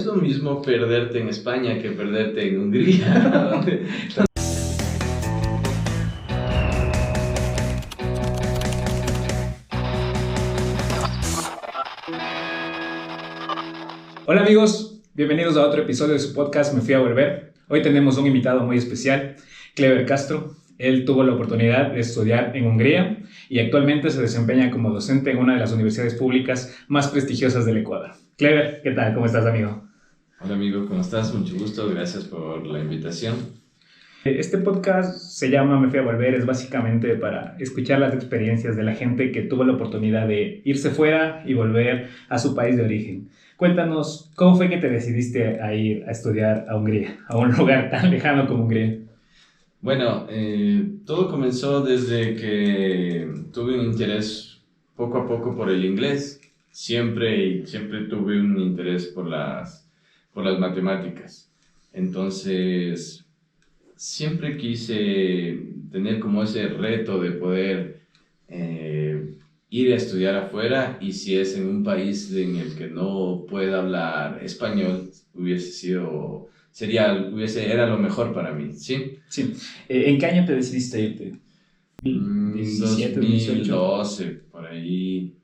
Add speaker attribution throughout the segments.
Speaker 1: Es lo mismo perderte en España que perderte en Hungría.
Speaker 2: Hola amigos, bienvenidos a otro episodio de su podcast Me Fui a Volver. Hoy tenemos un invitado muy especial, Clever Castro. Él tuvo la oportunidad de estudiar en Hungría y actualmente se desempeña como docente en una de las universidades públicas más prestigiosas del Ecuador. Clever, ¿qué tal? ¿Cómo estás, amigo?
Speaker 1: Hola amigo, ¿cómo estás? Mucho gusto, gracias por la invitación.
Speaker 2: Este podcast se llama Me Fui a Volver, es básicamente para escuchar las experiencias de la gente que tuvo la oportunidad de irse fuera y volver a su país de origen. Cuéntanos, ¿cómo fue que te decidiste a ir a estudiar a Hungría, a un lugar tan lejano como Hungría?
Speaker 1: Bueno, todo comenzó desde que tuve un interés poco a poco por el inglés. Siempre tuve un interés por las matemáticas. Entonces, siempre quise tener como ese reto de poder ir a estudiar afuera, y si es en un país en el que no pueda hablar español, era lo mejor para mí, ¿sí?
Speaker 2: Sí. ¿En qué año te decidiste irte? 17, 18.
Speaker 1: 2012, por ahí.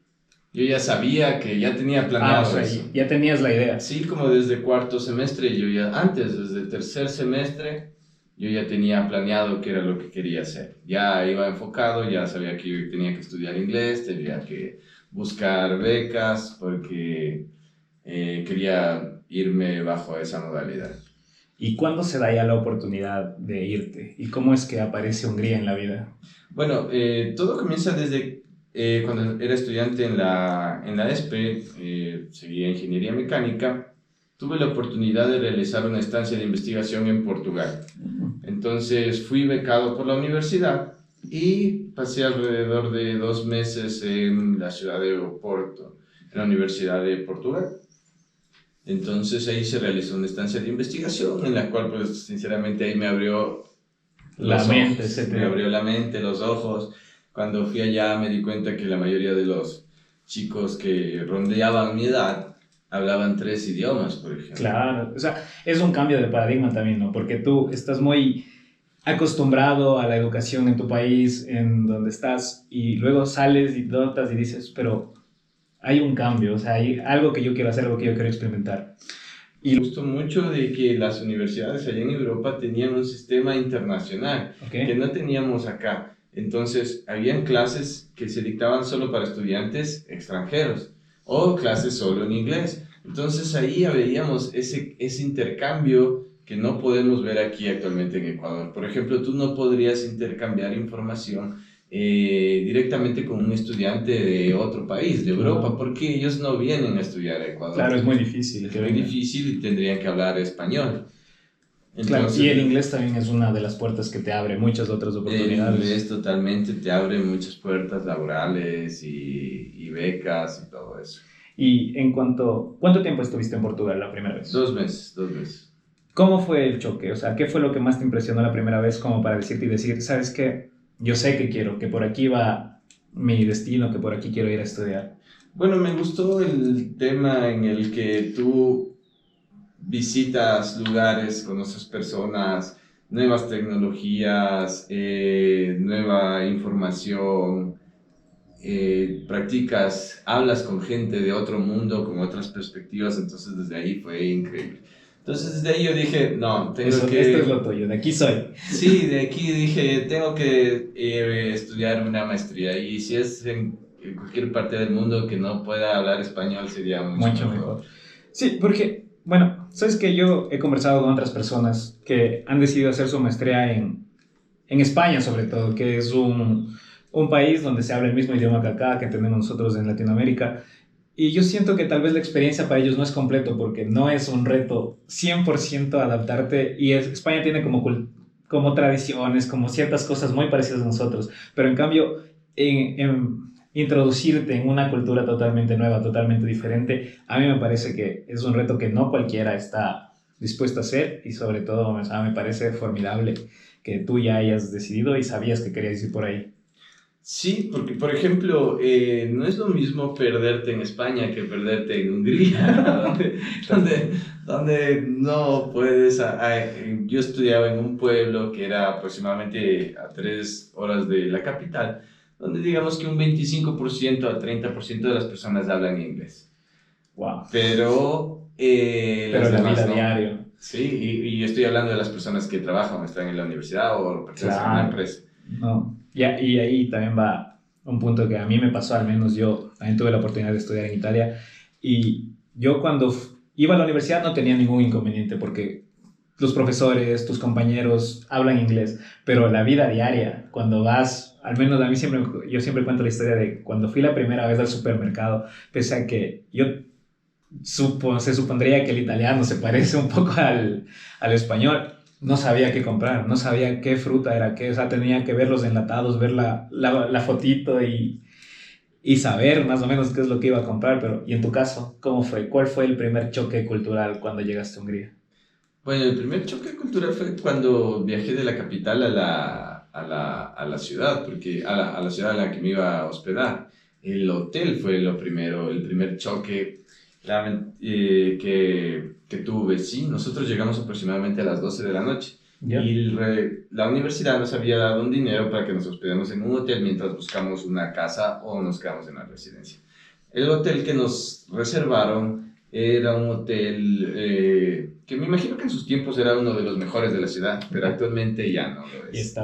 Speaker 1: Yo ya sabía que ya tenía planeado
Speaker 2: O sea,
Speaker 1: eso.
Speaker 2: ya tenías la idea.
Speaker 1: Sí, como desde cuarto semestre, desde tercer semestre, yo ya tenía planeado qué era lo que quería hacer. Ya iba enfocado, ya sabía que tenía que estudiar inglés, tenía que buscar becas, porque quería irme bajo esa modalidad.
Speaker 2: ¿Y cuándo se da ya la oportunidad de irte? ¿Y cómo es que aparece Hungría en la vida?
Speaker 1: Bueno, todo comienza desde cuando era estudiante en la ESPE, seguía ingeniería mecánica. Tuve la oportunidad de realizar una estancia de investigación en Portugal. Entonces fui becado por la universidad y pasé alrededor de 2 meses en la ciudad de Oporto, en la Universidad de Portugal. Entonces ahí se realizó una estancia de investigación en la cual, pues sinceramente, ahí me abrió
Speaker 2: La mente,
Speaker 1: me abrió la mente, los ojos. Cuando fui allá me di cuenta que la mayoría de los chicos que rondeaban mi edad hablaban 3 idiomas, por ejemplo.
Speaker 2: Claro, o sea, es un cambio de paradigma también, ¿no? Porque tú estás muy acostumbrado a la educación en tu país, en donde estás, y luego sales y notas y dices, pero hay un cambio, o sea, hay algo que yo quiero hacer, algo que yo quiero experimentar.
Speaker 1: Me gustó mucho de que las universidades allá en Europa tenían un sistema internacional que no teníamos acá. Entonces, habían clases que se dictaban solo para estudiantes extranjeros o clases solo en inglés. Entonces, ahí veíamos ese intercambio que no podemos ver aquí actualmente en Ecuador. Por ejemplo, tú no podrías intercambiar información directamente con un estudiante de otro país, de Europa, porque ellos no vienen a estudiar a Ecuador.
Speaker 2: Claro, es muy difícil.
Speaker 1: Es muy difícil y tendrían que hablar español.
Speaker 2: Entonces, claro, y el inglés también es una de las puertas que te abre muchas otras oportunidades.
Speaker 1: El inglés totalmente te abre muchas puertas laborales y becas y todo eso.
Speaker 2: Y ¿cuánto tiempo estuviste en Portugal la primera vez?
Speaker 1: 2 meses.
Speaker 2: ¿Cómo fue el choque? O sea, ¿qué fue lo que más te impresionó la primera vez como para decirte y decir, sabes qué, yo sé que quiero, que por aquí va mi destino, que por aquí quiero ir a estudiar?
Speaker 1: Bueno, me gustó el tema en el que tú visitas lugares, conoces personas, nuevas tecnologías, nueva información, hablas con gente de otro mundo, con otras perspectivas. Entonces desde ahí fue increíble. Entonces desde ahí yo dije, no,
Speaker 2: esto es lo tuyo, de aquí soy.
Speaker 1: Sí, de aquí dije, tengo que estudiar una maestría, y si es en cualquier parte del mundo que no pueda hablar español sería mucho mejor.
Speaker 2: Sí, porque, bueno, sabes que yo he conversado con otras personas que han decidido hacer su maestría en España, sobre todo, que es un país donde se habla el mismo idioma que acá, que tenemos nosotros en Latinoamérica. Y yo siento que tal vez la experiencia para ellos no es completo, porque no es un reto 100% adaptarte, y España tiene como tradiciones, como ciertas cosas muy parecidas a nosotros, pero en cambio, en introducirte en una cultura totalmente nueva, totalmente diferente, a mí me parece que es un reto que no cualquiera está dispuesto a hacer, y sobre todo, me parece formidable que tú ya hayas decidido y sabías que querías ir por ahí.
Speaker 1: Sí, porque por ejemplo, no es lo mismo perderte en España que perderte en Hungría, donde no puedes... yo estudiaba en un pueblo que era aproximadamente a 3 horas de la capital, donde digamos que un 25% a 30% de las personas hablan inglés.
Speaker 2: Wow.
Speaker 1: Pero
Speaker 2: Pero la vida diaria.
Speaker 1: Sí, y yo estoy hablando de las personas que trabajan, están en la universidad o pertenecen a una empresa.
Speaker 2: No. Y ahí también va un punto que a mí me pasó, al menos yo también tuve la oportunidad de estudiar en Italia, y yo cuando iba a la universidad no tenía ningún inconveniente porque los profesores, tus compañeros hablan inglés, pero la vida diaria, cuando vas, al menos a mí siempre, yo siempre cuento la historia de cuando fui la primera vez al supermercado, pese a que se supondría que el italiano se parece un poco al español. No sabía qué comprar, no sabía qué fruta era qué, o sea, tenía que ver los enlatados, ver la fotito y saber más o menos qué es lo que iba a comprar. Pero, ¿y en tu caso, cómo fue? ¿Cuál fue el primer choque cultural cuando llegaste a Hungría?
Speaker 1: Bueno, el primer choque cultural fue cuando viajé de la capital a la ciudad, porque a la ciudad en la que me iba a hospedar. El hotel fue lo primero, el primer choque que tuve. Sí, nosotros llegamos aproximadamente a las 12 de la noche. Yeah. Y la universidad nos había dado un dinero para que nos hospedemos en un hotel mientras buscamos una casa o nos quedamos en la residencia. El hotel que nos reservaron era un hotel que me imagino que en sus tiempos era uno de los mejores de la ciudad, pero actualmente ya no lo es.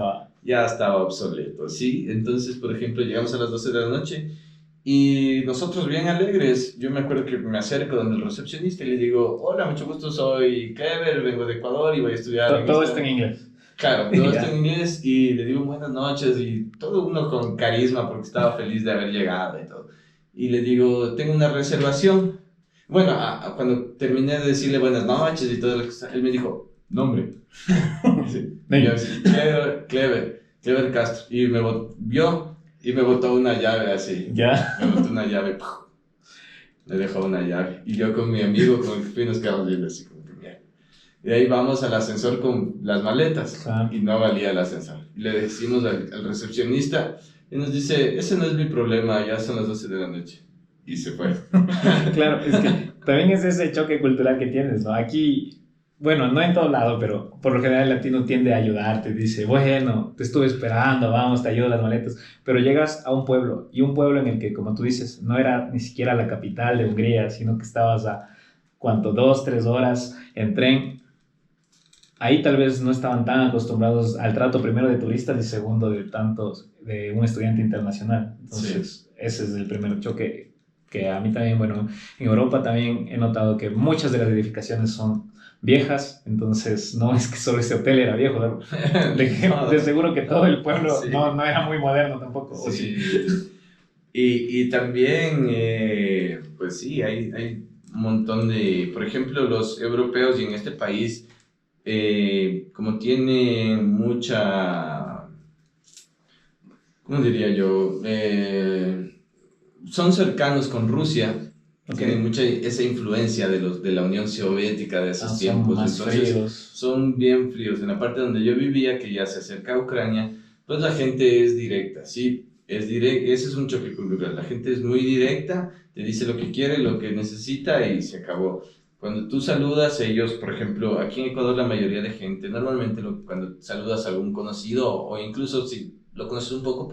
Speaker 1: Ya estaba obsoleto, ¿sí? Entonces, por ejemplo, llegamos a las 12 de la noche y nosotros bien alegres, yo me acuerdo que me acerco donde el recepcionista y le digo, hola, mucho gusto, soy Clever, vengo de Ecuador y voy a estudiar...
Speaker 2: Todo está en inglés.
Speaker 1: Claro, todo está en inglés y le digo buenas noches y todo uno con carisma porque estaba feliz de haber llegado y todo. Y le digo, tengo una reservación. Bueno, cuando terminé de decirle buenas noches y todo lo que está, él me dijo, nombre. Sí. Y yo así, Clever Castro. Y me vio y me botó una llave así.
Speaker 2: ¿Ya?
Speaker 1: Me botó una llave. Me dejó una llave. Y yo con mi amigo, con el que nos quedamos viendo así como que mierda. Y ahí vamos al ascensor con las maletas. Y no valía el ascensor. Y le decimos al recepcionista y nos dice, ese no es mi problema, ya son las 12 de la noche. Y se fue.
Speaker 2: Claro, es que también es ese choque cultural que tienes, ¿no? Aquí, bueno, no en todo lado, pero por lo general el latino tiende a ayudarte, dice, bueno, te estuve esperando, vamos, te ayudo las maletas, pero llegas a un pueblo, y un pueblo en el que, como tú dices, no era ni siquiera la capital de Hungría, sino que estabas a, ¿cuánto? 2-3 horas en tren. Ahí tal vez no estaban tan acostumbrados al trato primero de turistas y segundo de un estudiante internacional. Entonces, sí. Ese es el primer choque que a mí también, bueno, en Europa también he notado que muchas de las edificaciones son viejas, entonces no es que solo ese hotel era viejo, ¿no? De seguro que todo el pueblo sí. no era muy moderno tampoco.
Speaker 1: Sí. Y también, pues sí, hay un montón de, por ejemplo, los europeos y en este país, como tienen mucha, ¿cómo diría yo? Son cercanos con Rusia, tienen mucha esa influencia de la Unión Soviética de esos tiempos,
Speaker 2: más
Speaker 1: entonces
Speaker 2: fríos.
Speaker 1: Son bien fríos. En la parte donde yo vivía, que ya se acerca a Ucrania, pues la gente es directa, ¿sí? Ese es un choque cultural, la gente es muy directa, te dice lo que quiere, lo que necesita y se acabó. Cuando tú saludas, ellos, por ejemplo, aquí en Ecuador la mayoría de gente, normalmente cuando saludas a algún conocido o incluso si lo conoces un poco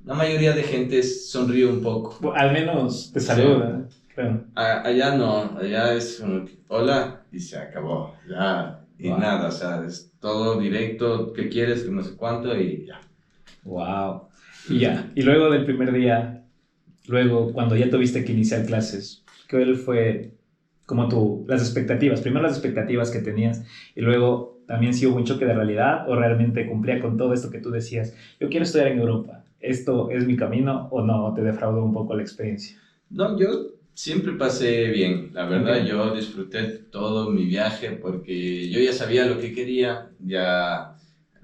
Speaker 1: la mayoría de gente sonríe un poco.
Speaker 2: Al menos te saluda, sí. Claro.
Speaker 1: Allá no, allá es como que, hola, y se acabó, ya, y wow. Nada, o sea, es todo directo, ¿qué quieres? No sé cuánto, y ya.
Speaker 2: Wow, y ya, y luego del primer día, luego cuando ya tuviste que iniciar clases, ¿qué fue como las expectativas? Primero las expectativas que tenías, y luego también si hubo un choque de realidad, o realmente cumplía con todo esto que tú decías, yo quiero estudiar en Europa. ¿Esto es mi camino o no? ¿Te defraudó un poco la experiencia?
Speaker 1: No, yo siempre pasé bien, la verdad. Okay. Yo disfruté todo mi viaje porque yo ya sabía lo que quería, ya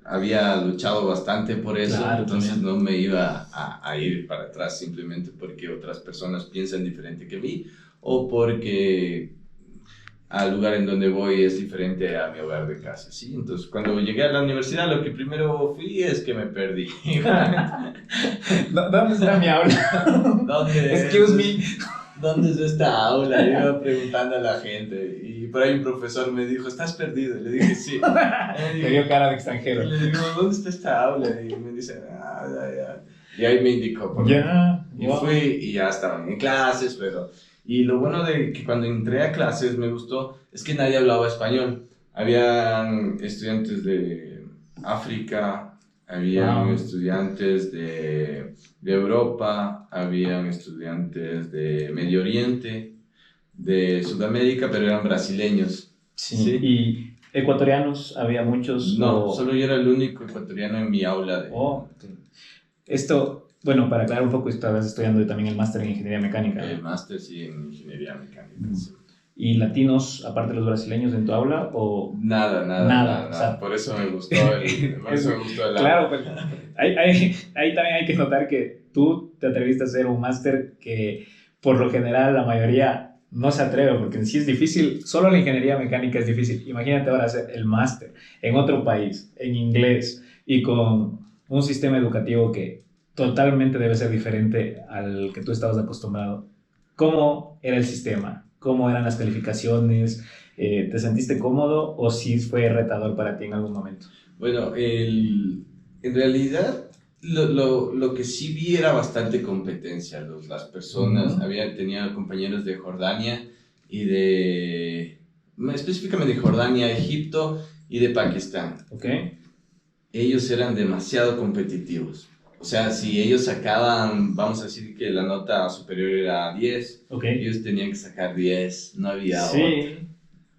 Speaker 1: había luchado bastante por eso, claro, entonces también. No me iba a ir para atrás simplemente porque otras personas piensan diferente que mí o porque al lugar en donde voy es diferente a mi hogar de casa, ¿sí? Entonces, cuando llegué a la universidad, lo que primero fui es que me perdí.
Speaker 2: ¿Dónde está mi aula?
Speaker 1: ¿Dónde
Speaker 2: Excuse me.
Speaker 1: ¿Dónde es esta aula? Yo iba preguntando a la gente y por ahí un profesor me dijo, ¿estás perdido? Y le dije, sí.
Speaker 2: Me dio cara de extranjero.
Speaker 1: Y le digo, ¿dónde está esta aula? Y me dice, ya. Y ahí me indicó. Y fui y ya estaban en clases, pero... Y lo bueno de que cuando entré a clases me gustó es que nadie hablaba español. Habían estudiantes de África, habían estudiantes de Europa, habían estudiantes de Medio Oriente, de Sudamérica, pero eran brasileños.
Speaker 2: Sí. ¿Y ecuatorianos había muchos?
Speaker 1: No, solo yo era el único ecuatoriano en mi aula.
Speaker 2: Esto, bueno, para aclarar un poco, estabas estudiando también el máster en Ingeniería Mecánica.
Speaker 1: El máster, sí, en Ingeniería Mecánica, sí.
Speaker 2: ¿Y latinos, aparte de los brasileños, en tu aula? ¿O?
Speaker 1: Nada. O sea, por eso me gustó el
Speaker 2: claro, pues, ahí también hay que notar que tú te atreviste a hacer un máster que por lo general la mayoría no se atreve, porque en sí es difícil, solo la ingeniería mecánica es difícil. Imagínate ahora hacer el máster en otro país, en inglés, y con un sistema educativo que totalmente debe ser diferente al que tú estabas acostumbrado. ¿Cómo era el sistema? ¿Cómo eran las calificaciones? ¿Te sentiste cómodo o sí fue retador para ti en algún momento?
Speaker 1: Bueno, en realidad lo que sí vi era bastante competencia. Las personas, tenía compañeros de Jordania y específicamente de Jordania, Egipto y de Pakistán.
Speaker 2: Okay.
Speaker 1: Ellos eran demasiado competitivos. O sea, si ellos sacaban, vamos a decir que la nota superior era 10, ellos tenían que sacar 10, no había otro.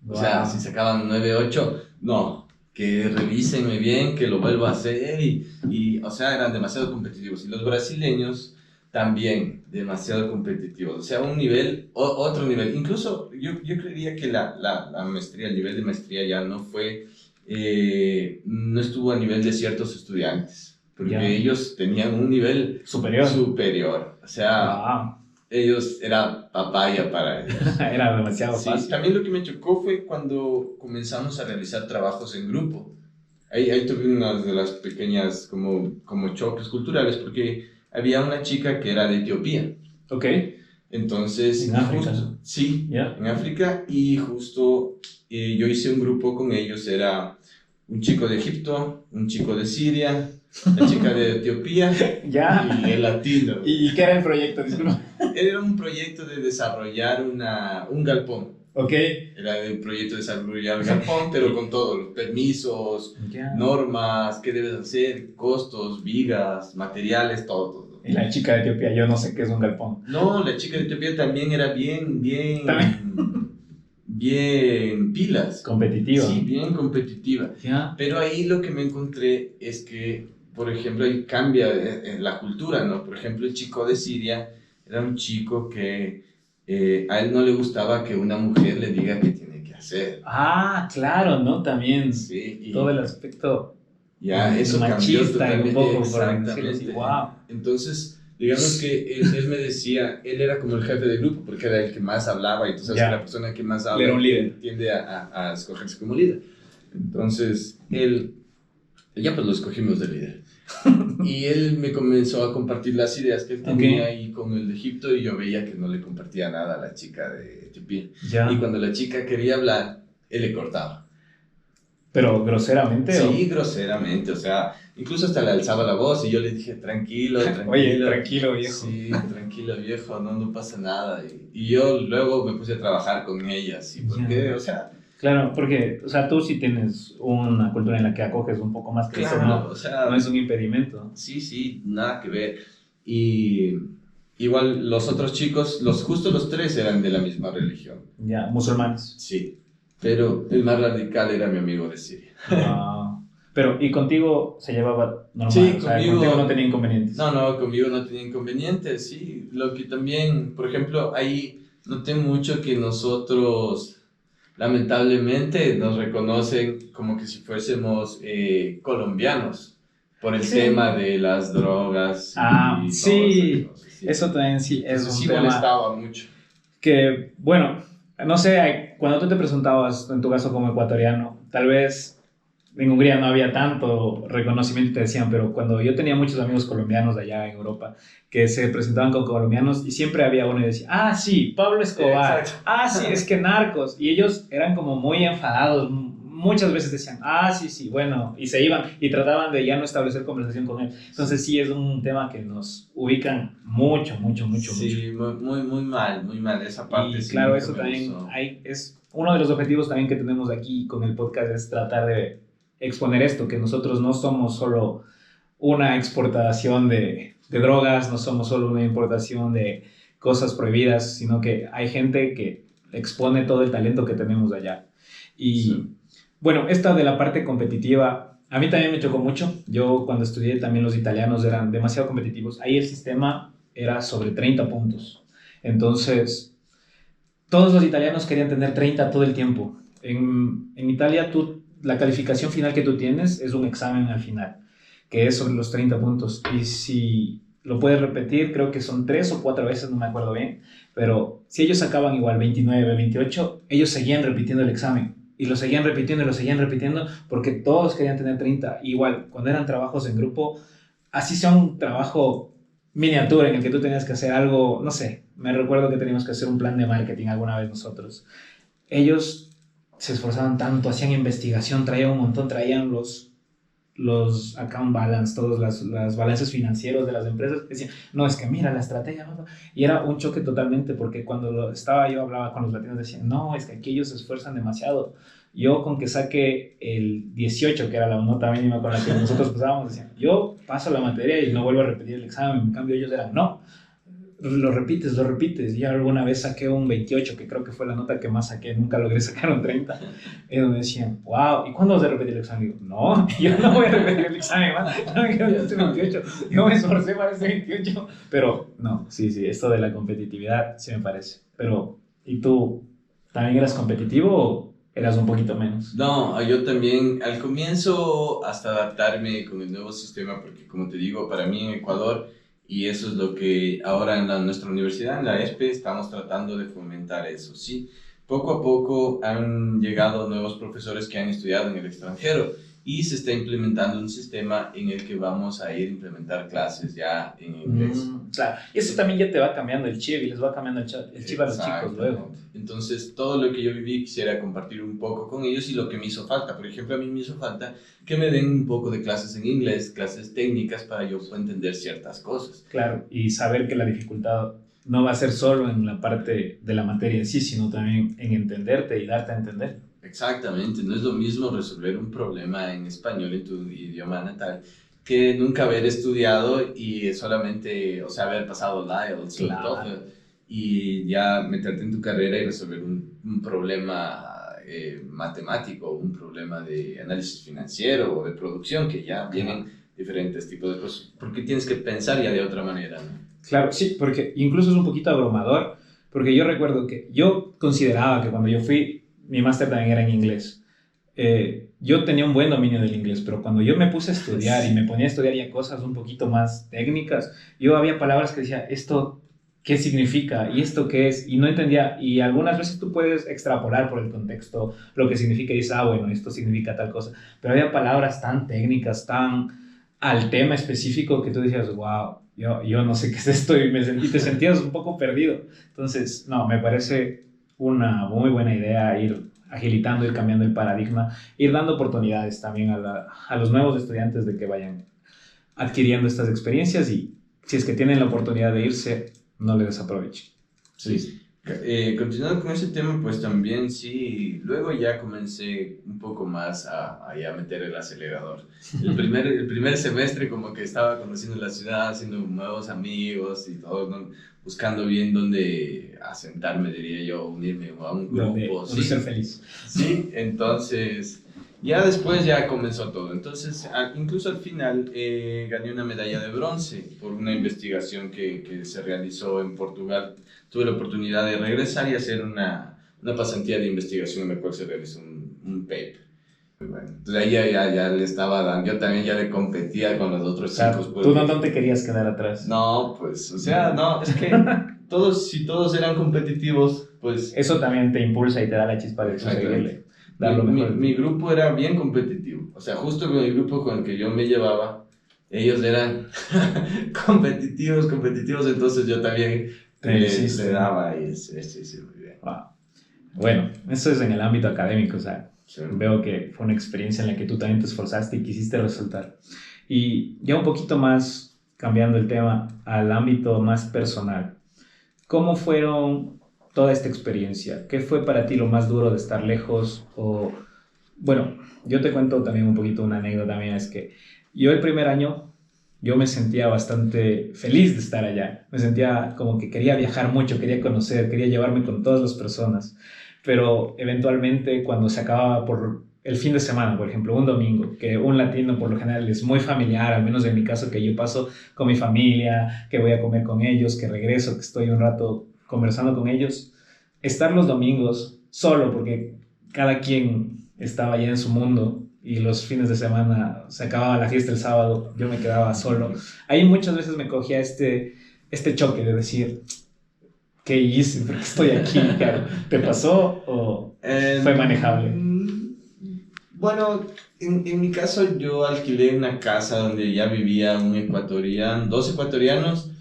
Speaker 1: O sea, si sacaban 9, 8, no, que revísenme bien, que lo vuelva a hacer o sea, eran demasiado competitivos. Y los brasileños también demasiado competitivos. O sea, un nivel, otro nivel. Incluso yo creería que la maestría, el nivel de maestría ya no estuvo a nivel de ciertos estudiantes. Porque ellos tenían un nivel superior. O sea, ellos era papaya para ellos.
Speaker 2: Era demasiado fácil.
Speaker 1: También lo que me chocó fue cuando comenzamos a realizar trabajos en grupo. Ahí tuve una de las pequeñas como choques culturales, porque había una chica que era de Etiopía. Entonces,
Speaker 2: en África.
Speaker 1: Sí, en África. Y justo yo hice un grupo con ellos. Era un chico de Egipto, un chico de Siria, la chica de Etiopía y el latino.
Speaker 2: ¿Y qué era el proyecto? Disculpa.
Speaker 1: Era un proyecto de desarrollar un galpón. Era un proyecto de desarrollar un galpón, pero con todos los permisos, normas, qué debes hacer, costos, vigas, materiales, todo.
Speaker 2: Y la chica de Etiopía, yo no sé qué es un galpón.
Speaker 1: No, la chica de Etiopía también era bien pilas.
Speaker 2: Competitiva.
Speaker 1: Sí, bien competitiva. Pero ahí lo que me encontré es que, por ejemplo, ahí cambia la cultura, ¿no? Por ejemplo, el chico de Siria era un chico que a él no le gustaba que una mujer le diga qué tiene que hacer.
Speaker 2: Claro, ¿no? También.
Speaker 1: Sí.
Speaker 2: Todo el aspecto
Speaker 1: eso
Speaker 2: machista
Speaker 1: cambió
Speaker 2: un poco.
Speaker 1: Exactamente. Entonces, digamos que él me decía, él era como el jefe del grupo, porque era el que más hablaba, y tú sabes que la persona que más habla
Speaker 2: era un líder.
Speaker 1: Tiende a escogerse como líder. Entonces, ya pues lo escogimos de líder. Y él me comenzó a compartir las ideas que él tenía ahí con el de Egipto, y yo veía que no le compartía nada a la chica de Etiopía. Y cuando la chica quería hablar, él le cortaba.
Speaker 2: ¿Pero groseramente?
Speaker 1: Sí, groseramente, o sea, incluso hasta le alzaba la voz y yo le dije, tranquilo.
Speaker 2: Oye, tranquilo, viejo.
Speaker 1: Sí, tranquilo, viejo, no pasa nada. Y yo luego me puse a trabajar con ella, sí, porque, o sea...
Speaker 2: Claro, porque, o sea, tú sí tienes una cultura en la que acoges un poco más que eso, ¿no?
Speaker 1: O sea,
Speaker 2: no es un impedimento.
Speaker 1: Sí, nada que ver. Y igual los otros chicos, justo los tres eran de la misma religión.
Speaker 2: Musulmanes.
Speaker 1: Sí. Pero el más radical era mi amigo de Siria.
Speaker 2: Pero, ¿y contigo se llevaba normal?
Speaker 1: Sí,
Speaker 2: contigo no tenía inconvenientes.
Speaker 1: No, conmigo no tenía inconvenientes, sí. Lo que también, por ejemplo, ahí noté mucho que nosotros, lamentablemente, nos reconocen como que si fuésemos colombianos por el tema de las drogas.
Speaker 2: Eso también sí es un tema.
Speaker 1: Molestaba mucho.
Speaker 2: Que, bueno, no sé cuando tú te presentabas, en tu caso como ecuatoriano, tal vez en Hungría no había tanto reconocimiento y te decían, pero cuando yo tenía muchos amigos colombianos de allá en Europa que se presentaban con colombianos y siempre había uno y decía, ah, sí, Pablo Escobar,
Speaker 1: Exacto.
Speaker 2: ah, sí, es que Narcos, y ellos eran como muy enfadados, muchas veces decían, ah, sí, sí, bueno, y se iban y trataban de ya no establecer conversación con él. Entonces sí es un tema que nos ubican mucho, mucho, mucho,
Speaker 1: Sí,
Speaker 2: mucho.
Speaker 1: muy mal, esa parte
Speaker 2: Y
Speaker 1: sí
Speaker 2: claro,
Speaker 1: nunca
Speaker 2: eso
Speaker 1: me
Speaker 2: también
Speaker 1: gustó.
Speaker 2: es uno de los objetivos también que tenemos aquí con el podcast, es tratar de exponer esto, que nosotros no somos solo una exportación de drogas, no somos solo una importación de cosas prohibidas, sino que hay gente que expone todo el talento que tenemos allá. Y
Speaker 1: Sí.
Speaker 2: bueno, esta de la parte competitiva, a mí también me chocó mucho. Yo cuando estudié también los italianos eran demasiado competitivos. Ahí el sistema era sobre 30 puntos. Entonces, todos los italianos querían tener 30 todo el tiempo. En Italia, la calificación final que tú tienes es un examen al final, que es sobre los 30 puntos. Y si lo puedes repetir, creo que son 3 o 4 veces, no me acuerdo bien, pero si ellos sacaban igual 29, 28, ellos seguían repitiendo el examen. Y lo seguían repitiendo, porque todos querían tener 30. Igual, cuando eran trabajos en grupo, así sea un trabajo miniatura en el que tú tenías que hacer algo, no sé, me recuerdo que teníamos que hacer un plan de marketing alguna vez nosotros. Ellos se esforzaban tanto, hacían investigación, traían un montón, traían los account balance, todos las balances financieros de las empresas, decían, no, es que mira la estrategia, y era un choque totalmente, porque cuando estaba yo hablaba con los latinos, decían, no, es que aquí ellos se esfuerzan demasiado. Yo con que saque el 18, que era la nota mínima con la que nosotros pasábamos, decían, yo paso la materia y no vuelvo a repetir el examen. En cambio ellos eran, no, lo repites, lo repites. Ya alguna vez saqué un 28, que creo que fue la nota que más saqué, nunca logré sacar un 30. Y donde decían, wow, ¿y cuándo vas a repetir el examen? Digo, no, yo no voy a repetir el examen, man. No me quiero este 28. Yo me esforcé para este 28. Pero no, sí, sí, esto de la competitividad sí me parece. Pero, ¿y tú también eras competitivo o eras un poquito menos?
Speaker 1: No, yo también al comienzo hasta adaptarme con el nuevo sistema, porque como te digo, para mí en Ecuador, y eso es lo que ahora en nuestra universidad, en la ESPE, estamos tratando de fomentar eso, ¿sí? Poco a poco han llegado nuevos profesores que han estudiado en el extranjero y se está implementando un sistema en el que vamos a ir a implementar clases ya en inglés.
Speaker 2: Claro, y eso también ya te va cambiando el chip y les va cambiando el chip a los chicos luego.
Speaker 1: Entonces, todo lo que yo viví quisiera compartir un poco con ellos y lo que me hizo falta. Por ejemplo, a mí me hizo falta que me den un poco de clases en inglés, clases técnicas para yo poder entender ciertas cosas.
Speaker 2: Claro, y saber que la dificultad no va a ser solo en la parte de la materia en sí, sino también en entenderte y darte a entender.
Speaker 1: Exactamente, no es lo mismo resolver un problema en español en tu idioma natal que nunca haber estudiado y solamente, o sea, haber pasado IELTS o TOEFL y ya meterte en tu carrera y resolver un problema matemático, un problema de análisis financiero o de producción, que ya vienen diferentes tipos de cosas, porque tienes que pensar ya de otra manera, ¿no?
Speaker 2: Claro, sí, porque incluso es un poquito abrumador, porque yo recuerdo que yo consideraba que cuando yo fui, mi máster también era en inglés. Yo tenía un buen dominio del inglés, pero cuando yo me puse a estudiar y me ponía a estudiar ya cosas un poquito más técnicas, yo había palabras que decía, ¿esto qué significa? ¿Y esto qué es? Y no entendía, y algunas veces tú puedes extrapolar por el contexto lo que significa y dices, ah, bueno, esto significa tal cosa, pero había palabras tan técnicas, tan al tema específico que tú decías, wow, yo no sé qué es esto y te sentías un poco perdido. Entonces, no, me parece una muy buena idea ir agilitando, ir cambiando el paradigma, ir dando oportunidades también a los nuevos estudiantes de que vayan adquiriendo estas experiencias y si es que tienen la oportunidad de irse, no les desaprovechen.
Speaker 1: Sí. Continuando con ese tema, pues también sí, luego ya comencé un poco más a ya meter el acelerador. El primer semestre como que estaba conociendo la ciudad, haciendo nuevos amigos y todo, ¿no? Buscando bien dónde asentarme, diría yo, unirme a un grupo.
Speaker 2: Donde ser feliz.
Speaker 1: Sí, entonces ya después ya comenzó todo. Entonces, incluso al final gané una medalla de bronce por una investigación que se realizó en Portugal. Tuve la oportunidad de regresar y hacer una pasantía de investigación en la cual se realizó un paper. Bueno, entonces ahí ya le estaba dando, yo también ya le competía con los otros chicos. Pues,
Speaker 2: ¿tú no te querías quedar atrás?
Speaker 1: No, pues, o sea, no, es que si todos eran competitivos, pues...
Speaker 2: Eso también te impulsa y te da la chispa de seguirle, dar lo mejor.
Speaker 1: Mi grupo era bien competitivo, o sea, justo con el grupo con el que yo me llevaba, ellos eran competitivos, entonces yo también le daba y sí, muy bien.
Speaker 2: Wow. Bueno, eso es en el ámbito académico, o sea, veo que fue una experiencia en la que tú también te esforzaste y quisiste resultar. Y ya un poquito más, cambiando el tema al ámbito más personal, ¿cómo fueron toda esta experiencia? ¿Qué fue para ti lo más duro de estar lejos? O, bueno, yo te cuento también un poquito una anécdota mía, es que yo el primer año, yo me sentía bastante feliz de estar allá. Me sentía como que quería viajar mucho, quería conocer, quería llevarme con todas las personas. Pero eventualmente cuando se acababa por el fin de semana, por ejemplo, un domingo, que un latino por lo general es muy familiar, al menos en mi caso, que yo paso con mi familia, que voy a comer con ellos, que regreso, que estoy un rato conversando con ellos, estar los domingos solo, porque cada quien estaba ya en su mundo, y los fines de semana se acababa la fiesta el sábado, yo me quedaba solo. Ahí muchas veces me cogía este choque de decir, ¿qué hice? ¿Por qué estoy aquí? ¿Te pasó o fue manejable?
Speaker 1: Bueno, en mi caso yo alquilé una casa donde ya vivía dos ecuatorianos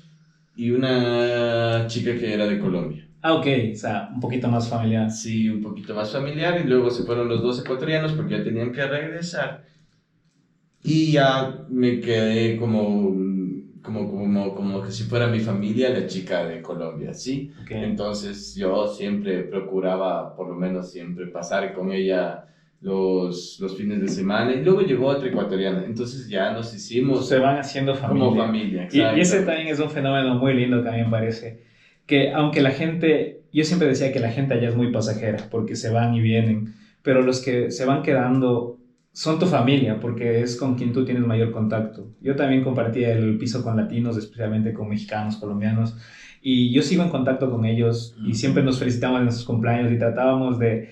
Speaker 1: y una chica que era de Colombia.
Speaker 2: Ah, ok, o sea, un poquito más familiar.
Speaker 1: Sí, un poquito más familiar, y luego se fueron los dos ecuatorianos porque ya tenían que regresar. Y ya me quedé como que si fuera mi familia, la chica de Colombia, ¿sí?
Speaker 2: Okay.
Speaker 1: Entonces yo siempre procuraba, por lo menos siempre, pasar con ella los fines de semana, y luego llegó otra ecuatoriana, entonces ya nos hicimos...
Speaker 2: Se van haciendo familia.
Speaker 1: Como familia,
Speaker 2: y ese también es un fenómeno muy lindo que a mí me parece, que aunque la gente, yo siempre decía que la gente allá es muy pasajera, porque se van y vienen, pero los que se van quedando son tu familia, porque es con quien tú tienes mayor contacto. Yo también compartía el piso con latinos, especialmente con mexicanos, colombianos, y yo sigo en contacto con ellos y siempre nos felicitamos en sus cumpleaños y tratábamos de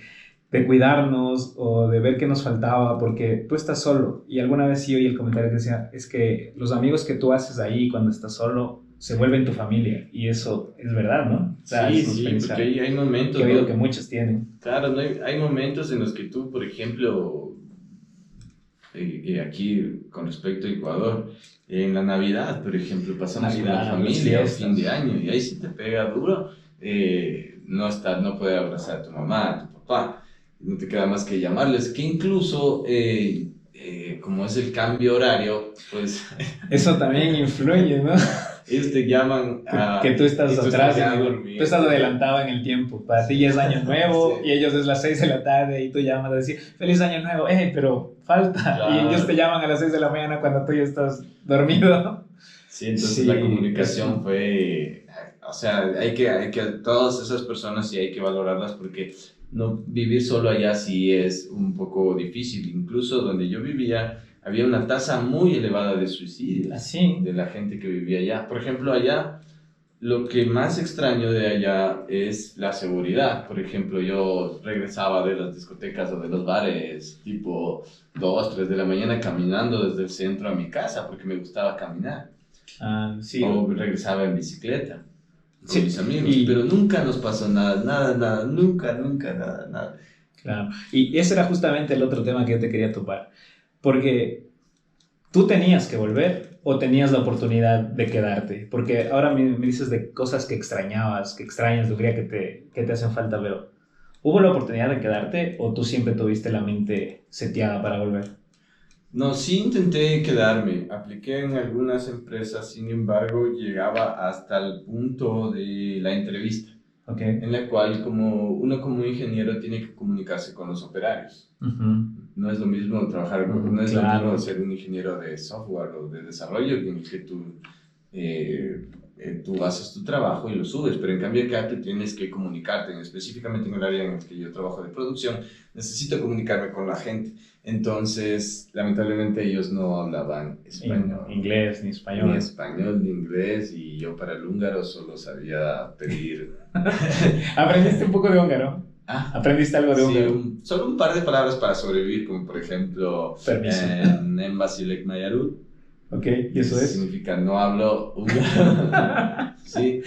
Speaker 2: cuidarnos o de ver qué nos faltaba, porque tú estás solo. Y alguna vez sí oí el comentario que decía, es que los amigos que tú haces ahí cuando estás solo se vuelven tu familia, y eso es verdad, ¿no?
Speaker 1: O sea, sí, porque hay momentos...
Speaker 2: Que he oído que muchos tienen.
Speaker 1: Claro, no hay momentos en los que tú, por ejemplo... aquí con respecto a Ecuador, en la Navidad, por ejemplo, pasamos con la familia, fin de año, y ahí sí te pega duro, no poder abrazar a tu mamá, a tu papá, no te queda más que llamarles, que incluso como es el cambio horario, pues...
Speaker 2: Eso también influye, ¿no?
Speaker 1: Ellos te llaman
Speaker 2: que tú estás atrás, tú estás adelantado en el tiempo. Para ti ya es año nuevo, sí. Y ellos es las 6 de la tarde y tú llamas a decir feliz año nuevo, pero falta. Claro. Y ellos te llaman a las 6 de la mañana cuando tú ya estás dormido.
Speaker 1: Sí, entonces la comunicación fue... O sea, hay que todas esas personas sí hay que valorarlas, porque no vivir solo allá sí es un poco difícil. Incluso donde yo vivía había una tasa muy elevada de suicidios de la gente que vivía allá. Por ejemplo, allá, lo que más extraño de allá es la seguridad. Por ejemplo, yo regresaba de las discotecas o de los bares tipo 2, 3 de la mañana caminando desde el centro a mi casa porque me gustaba caminar.
Speaker 2: Sí.
Speaker 1: O regresaba en bicicleta con mis amigos, pero nunca nos pasó nada, nada.
Speaker 2: Claro, y ese era justamente el otro tema que yo te quería topar. Porque tú tenías que volver o tenías la oportunidad de quedarte. Porque ahora me dices de cosas que extrañabas, que extrañas de Hungría, que te hacen falta, pero ¿hubo la oportunidad de quedarte o tú siempre tuviste la mente seteada para volver?
Speaker 1: No, sí intenté quedarme. Apliqué en algunas empresas, sin embargo, llegaba hasta el punto de la entrevista.
Speaker 2: Okay.
Speaker 1: En la cual uno como ingeniero tiene que comunicarse con los operarios.
Speaker 2: Uh-huh.
Speaker 1: No es lo mismo trabajar, no es lo mismo ser un ingeniero de software o de desarrollo, en el que tú haces tu trabajo y lo subes, pero en cambio acá te tienes que comunicarte, específicamente en el área en el que yo trabajo de producción, necesito comunicarme con la gente. Entonces, lamentablemente ellos no hablaban español.
Speaker 2: Inglés, ni español.
Speaker 1: Ni español, ni inglés, y yo para el húngaro solo sabía pedir.
Speaker 2: ¿Aprendiste un poco de húngaro? ¿Aprendiste algo de húngaro?
Speaker 1: Sí, solo un par de palabras para sobrevivir, como por ejemplo, en Basilek Mayarut.
Speaker 2: Ok, ¿y eso es?
Speaker 1: Significa no hablo húngaro. Sí.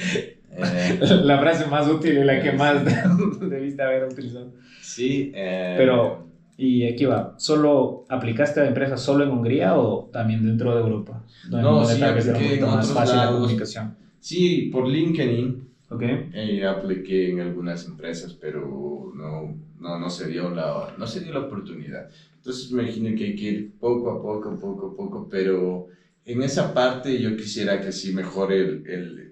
Speaker 2: La frase más útil y la que más debiste haber utilizado.
Speaker 1: Sí.
Speaker 2: Pero, y aquí va, ¿solo aplicaste a empresas solo en Hungría o también dentro de Europa?
Speaker 1: No,
Speaker 2: Donde
Speaker 1: sí,
Speaker 2: tal vez era un
Speaker 1: apliqué en
Speaker 2: poquito más
Speaker 1: otros
Speaker 2: fácil la
Speaker 1: lados.
Speaker 2: comunicación.
Speaker 1: Sí, por LinkedIn.
Speaker 2: ¿Ok?
Speaker 1: Apliqué en algunas empresas, pero no se dio no se dio la oportunidad. Entonces me imagino que hay que ir poco a poco, pero en esa parte yo quisiera que sí mejore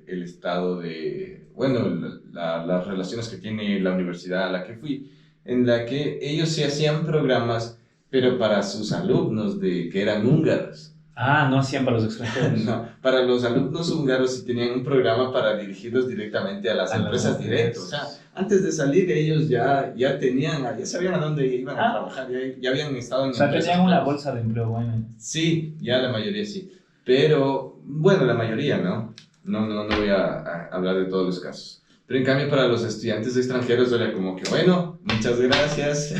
Speaker 1: el estado de, bueno, las relaciones que tiene la universidad a la que fui, en la que ellos se hacían programas, pero para sus alumnos que eran húngaros.
Speaker 2: Ah, no hacían para los extranjeros.
Speaker 1: No, para los alumnos húngaros sí tenían un programa para dirigirlos directamente a las empresas directo. O sea, antes de salir ellos ya sabían a dónde iban a trabajar, ya habían estado en
Speaker 2: o sea,
Speaker 1: empresas.
Speaker 2: tenían una bolsa de empleo buena.
Speaker 1: Sí, ya la mayoría sí. Pero, bueno, la mayoría, ¿no? No voy a hablar de todos los casos. Pero en cambio para los estudiantes extranjeros era como que, bueno, muchas gracias.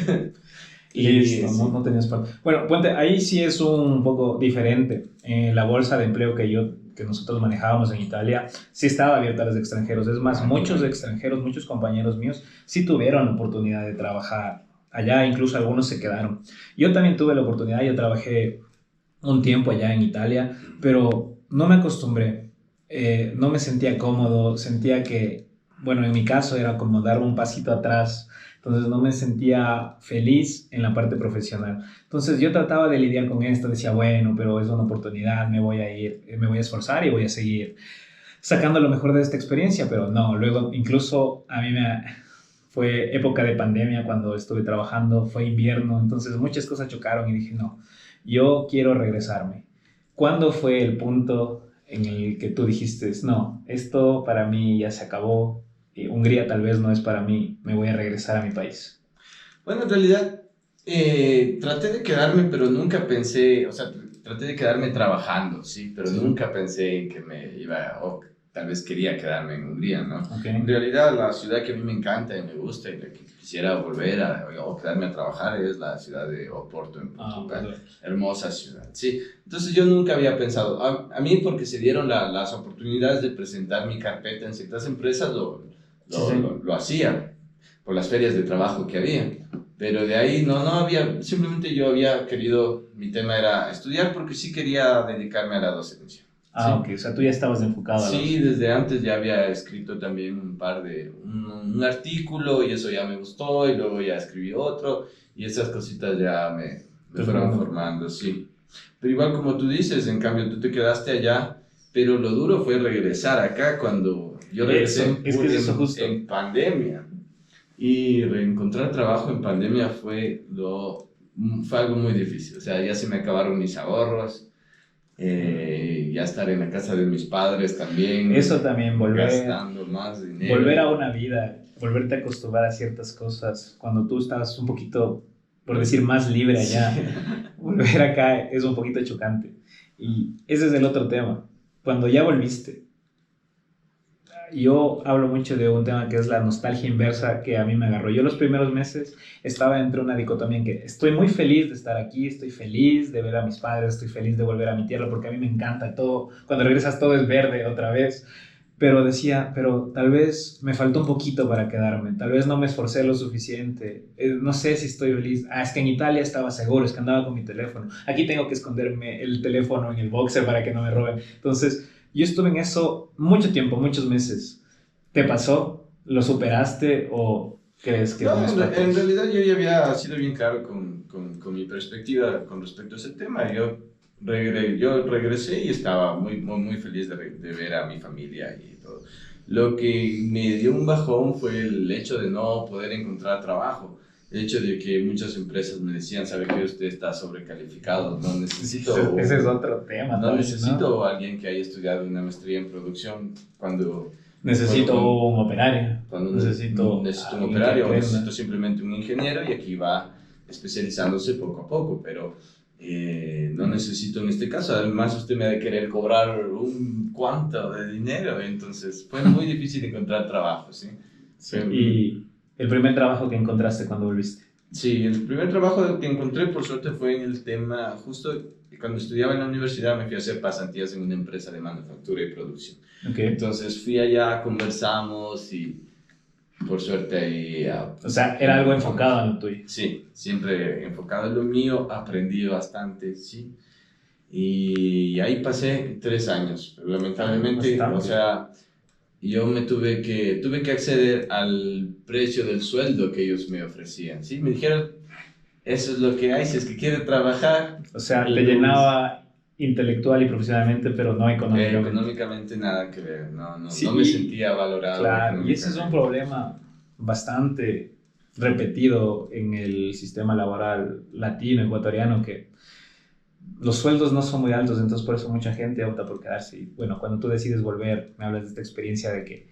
Speaker 2: Listo,
Speaker 1: sí.
Speaker 2: no tenías parte. Bueno, ponte, ahí sí es un poco diferente. La bolsa de empleo que nosotros manejábamos en Italia sí estaba abierta a los extranjeros. Es más, muchos extranjeros, muchos compañeros míos sí tuvieron la oportunidad de trabajar allá, incluso algunos se quedaron. Yo también tuve la oportunidad, yo trabajé un tiempo allá en Italia, pero no me acostumbré. No me sentía cómodo, sentía que, bueno, en mi caso era como dar un pasito atrás. Entonces no me sentía feliz en la parte profesional. Entonces yo trataba de lidiar con esto, decía, bueno, pero es una oportunidad, me voy a ir, me voy a esforzar y voy a seguir sacando lo mejor de esta experiencia, pero no, luego incluso a mí fue época de pandemia cuando estuve trabajando, fue invierno, entonces muchas cosas chocaron y dije, no, yo quiero regresarme. ¿Cuándo fue el punto en el que tú dijiste, no, esto para mí ya se acabó? Hungría tal vez no es para mí, me voy a regresar a mi país.
Speaker 1: Bueno, en realidad traté de quedarme, pero nunca pensé, o sea, traté de quedarme trabajando, sí, pero nunca pensé en que me iba, o tal vez quería quedarme en Hungría, ¿no?
Speaker 2: Okay.
Speaker 1: En realidad la ciudad que a mí me encanta y me gusta y la que quisiera volver o quedarme a trabajar es la ciudad de Oporto, en Portugal. Hermosa ciudad, sí. Entonces yo nunca había pensado, a mí porque se dieron las oportunidades de presentar mi carpeta en ciertas empresas, lo hacía por las ferias de trabajo que había. Pero de ahí no había, simplemente yo había querido, mi tema era estudiar porque sí quería dedicarme a la docencia.
Speaker 2: Ah, ok, o sea, tú ya estabas enfocado a
Speaker 1: Sí, desde antes ya había escrito también un artículo y eso ya me gustó y luego ya escribí otro y esas cositas ya me fueron formando, sí. Pero igual como tú dices, en cambio tú te quedaste allá, pero lo duro fue regresar acá cuando yo regresé en pandemia. Y reencontrar trabajo en pandemia fue algo muy difícil. O sea, ya se me acabaron mis ahorros, ya estar en la casa de mis padres también.
Speaker 2: Eso también,
Speaker 1: gastando más dinero.
Speaker 2: Volver a una vida, volverte a acostumbrar a ciertas cosas. Cuando tú estabas un poquito, por decir, más libre allá, sí. Volver acá es un poquito chocante. Y ese es el otro tema. Cuando ya volviste, yo hablo mucho de un tema que es la nostalgia inversa que a mí me agarró. Yo los primeros meses estaba entre una dicotomía en que estoy muy feliz de estar aquí, estoy feliz de ver a mis padres, estoy feliz de volver a mi tierra porque a mí me encanta todo. Cuando regresas todo es verde otra vez. Pero decía, pero tal vez me faltó un poquito para quedarme, tal vez no me esforcé lo suficiente, no sé si estoy feliz. Es que en Italia estaba seguro, es que andaba con mi teléfono. Aquí tengo que esconderme el teléfono en el boxer para que no me roben. Entonces, yo estuve en eso mucho tiempo, muchos meses. ¿Te pasó? ¿Lo superaste o crees que
Speaker 1: no? En realidad yo ya había sido bien claro con mi perspectiva con respecto a ese tema. Yo regresé y estaba muy feliz de ver a mi familia y todo. Lo que me dio un bajón fue el hecho de no poder encontrar trabajo. El hecho de que muchas empresas me decían, sabe que usted está sobrecalificado, no necesito...
Speaker 2: Ese es otro tema.
Speaker 1: No necesito a alguien que haya estudiado una maestría en producción cuando...
Speaker 2: Necesito un operario.
Speaker 1: Necesito un operario o necesito simplemente un ingeniero y aquí va especializándose poco a poco, pero no necesito en este caso. Además, usted me ha de querer cobrar un cuanto de dinero, entonces fue muy difícil encontrar trabajo, ¿sí?
Speaker 2: Sí. ¿Y el primer trabajo que encontraste cuando volviste?
Speaker 1: Sí, el primer trabajo que encontré, por suerte, fue en el tema, justo cuando estudiaba en la universidad me fui a hacer pasantías en una empresa de manufactura y producción.
Speaker 2: Okay.
Speaker 1: Entonces fui allá, conversamos y por suerte ahí...
Speaker 2: O sea, era algo enfocado en lo tuyo.
Speaker 1: Sí, siempre enfocado en lo mío, aprendí bastante, sí. Y ahí pasé 3 años, pero lamentablemente,
Speaker 2: Bastante.
Speaker 1: o sea, yo tuve que acceder al precio del sueldo que ellos me ofrecían, ¿sí? Me dijeron, eso es lo que hay, si es que quiere trabajar.
Speaker 2: O sea, te llenaba intelectual y profesionalmente, pero no económicamente.
Speaker 1: Económicamente nada que ver,
Speaker 2: Sí,
Speaker 1: no me sentía valorado.
Speaker 2: Claro, y ese es un problema bastante repetido en el sistema laboral latino, ecuatoriano, que los sueldos no son muy altos, entonces por eso mucha gente opta por quedarse. Y bueno, cuando tú decides volver, me hablas de esta experiencia de que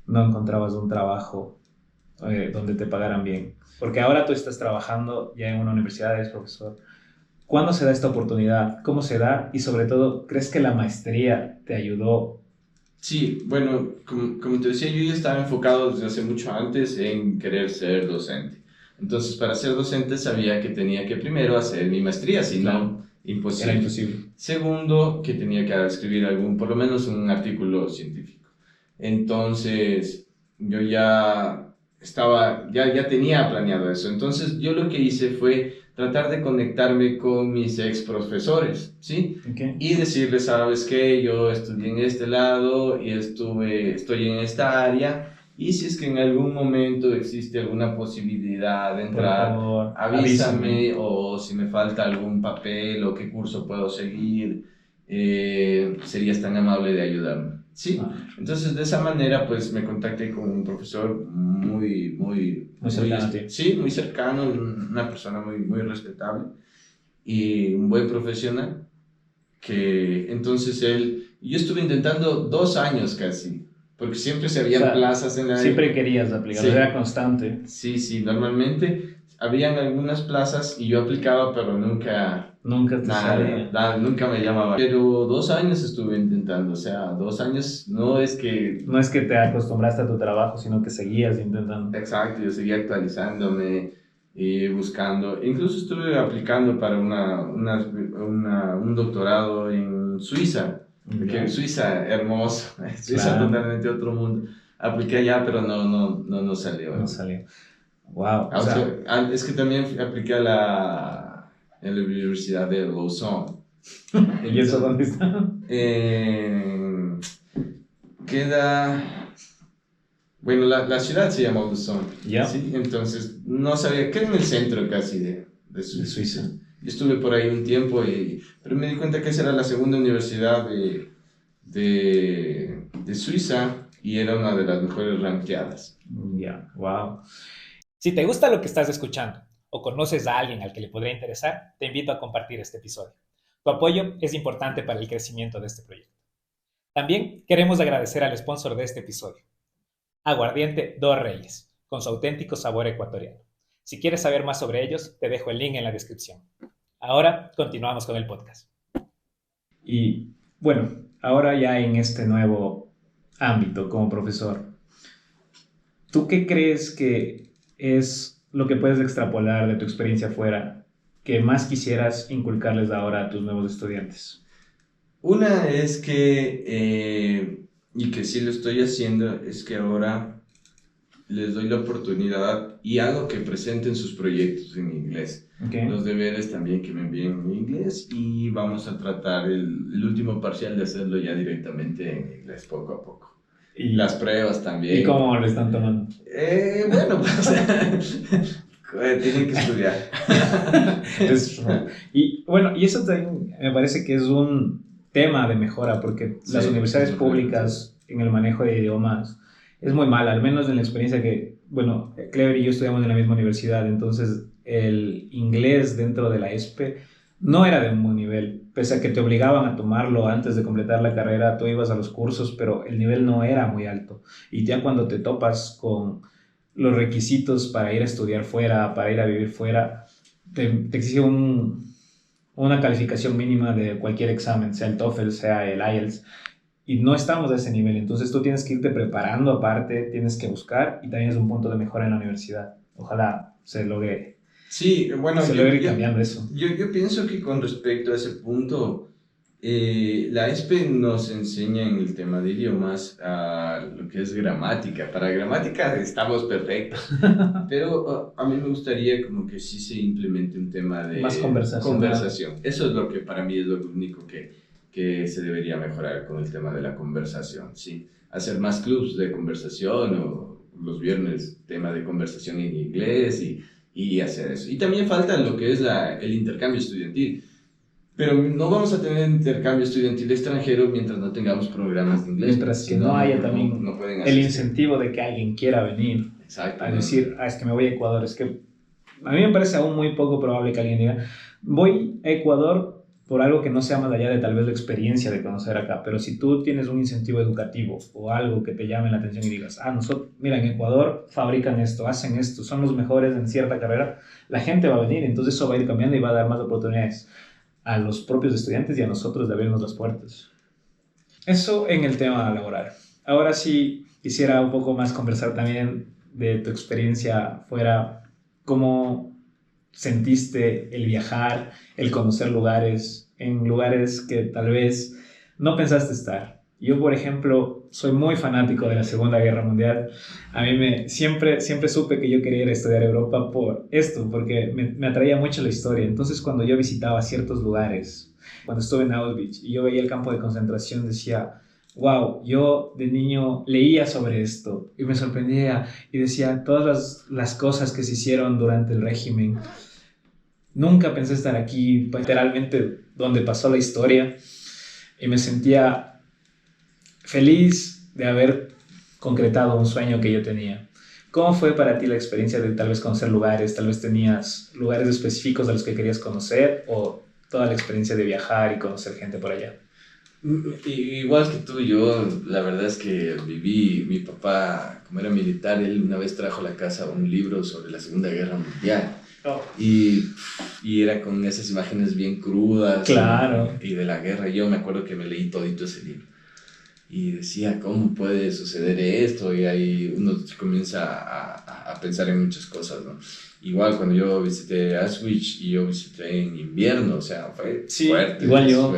Speaker 2: no encontrabas un trabajo donde te pagaran bien. Porque ahora tú estás trabajando ya en una universidad, eres profesor. ¿Cuándo se da esta oportunidad? ¿Cómo se da? Y sobre todo, ¿crees que la maestría te ayudó?
Speaker 1: Sí, bueno, como te decía, yo ya estaba enfocado desde hace mucho antes en querer ser docente. Entonces, para ser docente sabía que tenía que primero hacer mi maestría, si no, imposible.
Speaker 2: Era imposible.
Speaker 1: Segundo, que tenía que escribir por lo menos un artículo científico. Entonces, yo ya tenía planeado eso. Entonces, yo lo que hice fue tratar de conectarme con mis ex profesores, ¿sí?
Speaker 2: Okay.
Speaker 1: Y decirles, ¿sabes qué? Yo estudié en este lado y estoy en esta área, y si es que en algún momento existe alguna posibilidad de entrar,
Speaker 2: por favor,
Speaker 1: avísame, o si me falta algún papel o qué curso puedo seguir, serías tan amable de ayudarme. Sí, entonces de esa manera pues me contacté con un profesor muy
Speaker 2: cercano a ti.
Speaker 1: Sí, muy cercano, una persona muy respetable y un buen profesional, que entonces yo estuve intentando 2 años casi, porque siempre se habían plazas en la...
Speaker 2: Siempre querías aplicar,
Speaker 1: sí,
Speaker 2: era constante.
Speaker 1: Sí, normalmente habían algunas plazas y yo aplicaba, pero nunca
Speaker 2: te salía.
Speaker 1: Nunca me llamaba. Pero 2 años estuve intentando, o sea, 2 años no es que...
Speaker 2: No es que te acostumbraste a tu trabajo, sino que seguías intentando.
Speaker 1: Exacto, yo seguía actualizándome y buscando. Incluso estuve aplicando para un doctorado en Suiza. Porque Suiza, hermoso, Suiza claro. Totalmente otro mundo. Apliqué allá, pero no salió.
Speaker 2: No salió. Wow.
Speaker 1: O sea, es que también apliqué en la Universidad de Lausanne.
Speaker 2: ¿Y eso dónde está?
Speaker 1: Queda... Bueno, la ciudad se llama Lausanne.
Speaker 2: ¿Ya?
Speaker 1: ¿Sí? Entonces, no sabía, queda en el centro casi de Suiza. Yo estuve por ahí un tiempo, pero me di cuenta que esa era la segunda universidad de Suiza y era una de las mejores rankeadas.
Speaker 2: Ya, wow. Si te gusta lo que estás escuchando o conoces a alguien al que le podría interesar, te invito a compartir este episodio. Tu apoyo es importante para el crecimiento de este proyecto. También queremos agradecer al sponsor de este episodio, Aguardiente Dos Reyes, con su auténtico sabor ecuatoriano. Si quieres saber más sobre ellos, te dejo el link en la descripción. Ahora continuamos con el podcast. Y bueno, ahora ya en este nuevo ámbito como profesor, ¿tú qué crees que es lo que puedes extrapolar de tu experiencia afuera que más quisieras inculcarles ahora a tus nuevos estudiantes?
Speaker 1: Una es que, y que sí lo estoy haciendo, es que ahora les doy la oportunidad y hago que presenten sus proyectos en inglés. Okay. Los deberes también que me envíen en inglés, y vamos a tratar el último parcial de hacerlo ya directamente en inglés poco a poco. Y las pruebas también.
Speaker 2: ¿Y cómo lo están tomando?
Speaker 1: Bueno, pues tienen que estudiar.
Speaker 2: Y bueno, y eso también me parece que es un tema de mejora, porque las universidades públicas en el manejo de idiomas es muy mala, al menos en la experiencia que, bueno, Clever y yo estudiamos en la misma universidad, entonces el inglés dentro de la ESPE no era de un buen nivel, pese a que te obligaban a tomarlo antes de completar la carrera, tú ibas a los cursos, pero el nivel no era muy alto. Y ya cuando te topas con los requisitos para ir a estudiar fuera, para ir a vivir fuera, te exige una calificación mínima de cualquier examen, sea el TOEFL, sea el IELTS, y no estamos a ese nivel. Entonces tú tienes que irte preparando aparte, tienes que buscar, y también es un punto de mejora en la universidad. Ojalá se logre
Speaker 1: Sí, bueno,
Speaker 2: se debe ir cambiando eso.
Speaker 1: Yo pienso que con respecto a ese punto, la ESPE nos enseña en el tema de idiomas lo que es gramática. Para gramática estamos perfectos, pero a mí me gustaría como que sí se implemente un tema de
Speaker 2: más conversación.
Speaker 1: Eso es lo que para mí es lo único que se debería mejorar con el tema de la conversación, ¿sí? Hacer más clubs de conversación o los viernes tema de conversación en inglés y hacer eso. Y también falta lo que es el intercambio estudiantil. Pero no vamos a tener intercambio estudiantil extranjero mientras no tengamos programas de inglés.
Speaker 2: Mientras que no haya también el incentivo de que alguien quiera venir a decir, es que me voy a Ecuador. Es que a mí me parece aún muy poco probable que alguien diga, voy a Ecuador por algo que no sea más allá de tal vez la experiencia de conocer acá. Pero si tú tienes un incentivo educativo o algo que te llame la atención y digas, nosotros, mira, en Ecuador fabrican esto, hacen esto, son los mejores en cierta carrera, la gente va a venir. Entonces eso va a ir cambiando y va a dar más oportunidades a los propios estudiantes y a nosotros de abrirnos las puertas. Eso en el tema laboral. Ahora sí quisiera un poco más conversar también de tu experiencia fuera, cómo sentiste el viajar, el conocer lugares, en lugares que tal vez no pensaste estar. Yo, por ejemplo, soy muy fanático de la Segunda Guerra Mundial. A mí siempre supe que yo quería ir a estudiar a Europa por esto, porque me atraía mucho la historia. Entonces, cuando yo visitaba ciertos lugares, cuando estuve en Auschwitz y yo veía el campo de concentración, decía, wow, yo de niño leía sobre esto y me sorprendía y decía todas las cosas que se hicieron durante el régimen. Nunca pensé estar aquí, literalmente donde pasó la historia, y me sentía feliz de haber concretado un sueño que yo tenía. ¿Cómo fue para ti la experiencia de tal vez conocer lugares? ¿Tal vez tenías lugares específicos de los que querías conocer o toda la experiencia de viajar y conocer gente por allá?
Speaker 1: Igual que tú, yo la verdad es que viví, mi papá, como era militar, él una vez trajo a la casa un libro sobre la Segunda Guerra Mundial. Oh. Y era con esas imágenes bien crudas.
Speaker 2: Claro.
Speaker 1: Y de la guerra. Yo me acuerdo que me leí todito ese libro. Y decía, ¿cómo puede suceder esto? Y ahí uno comienza a pensar en muchas cosas, ¿no? Igual cuando yo visité Auschwitz y yo visité en invierno, o sea, fue fuerte.
Speaker 2: Igual yo.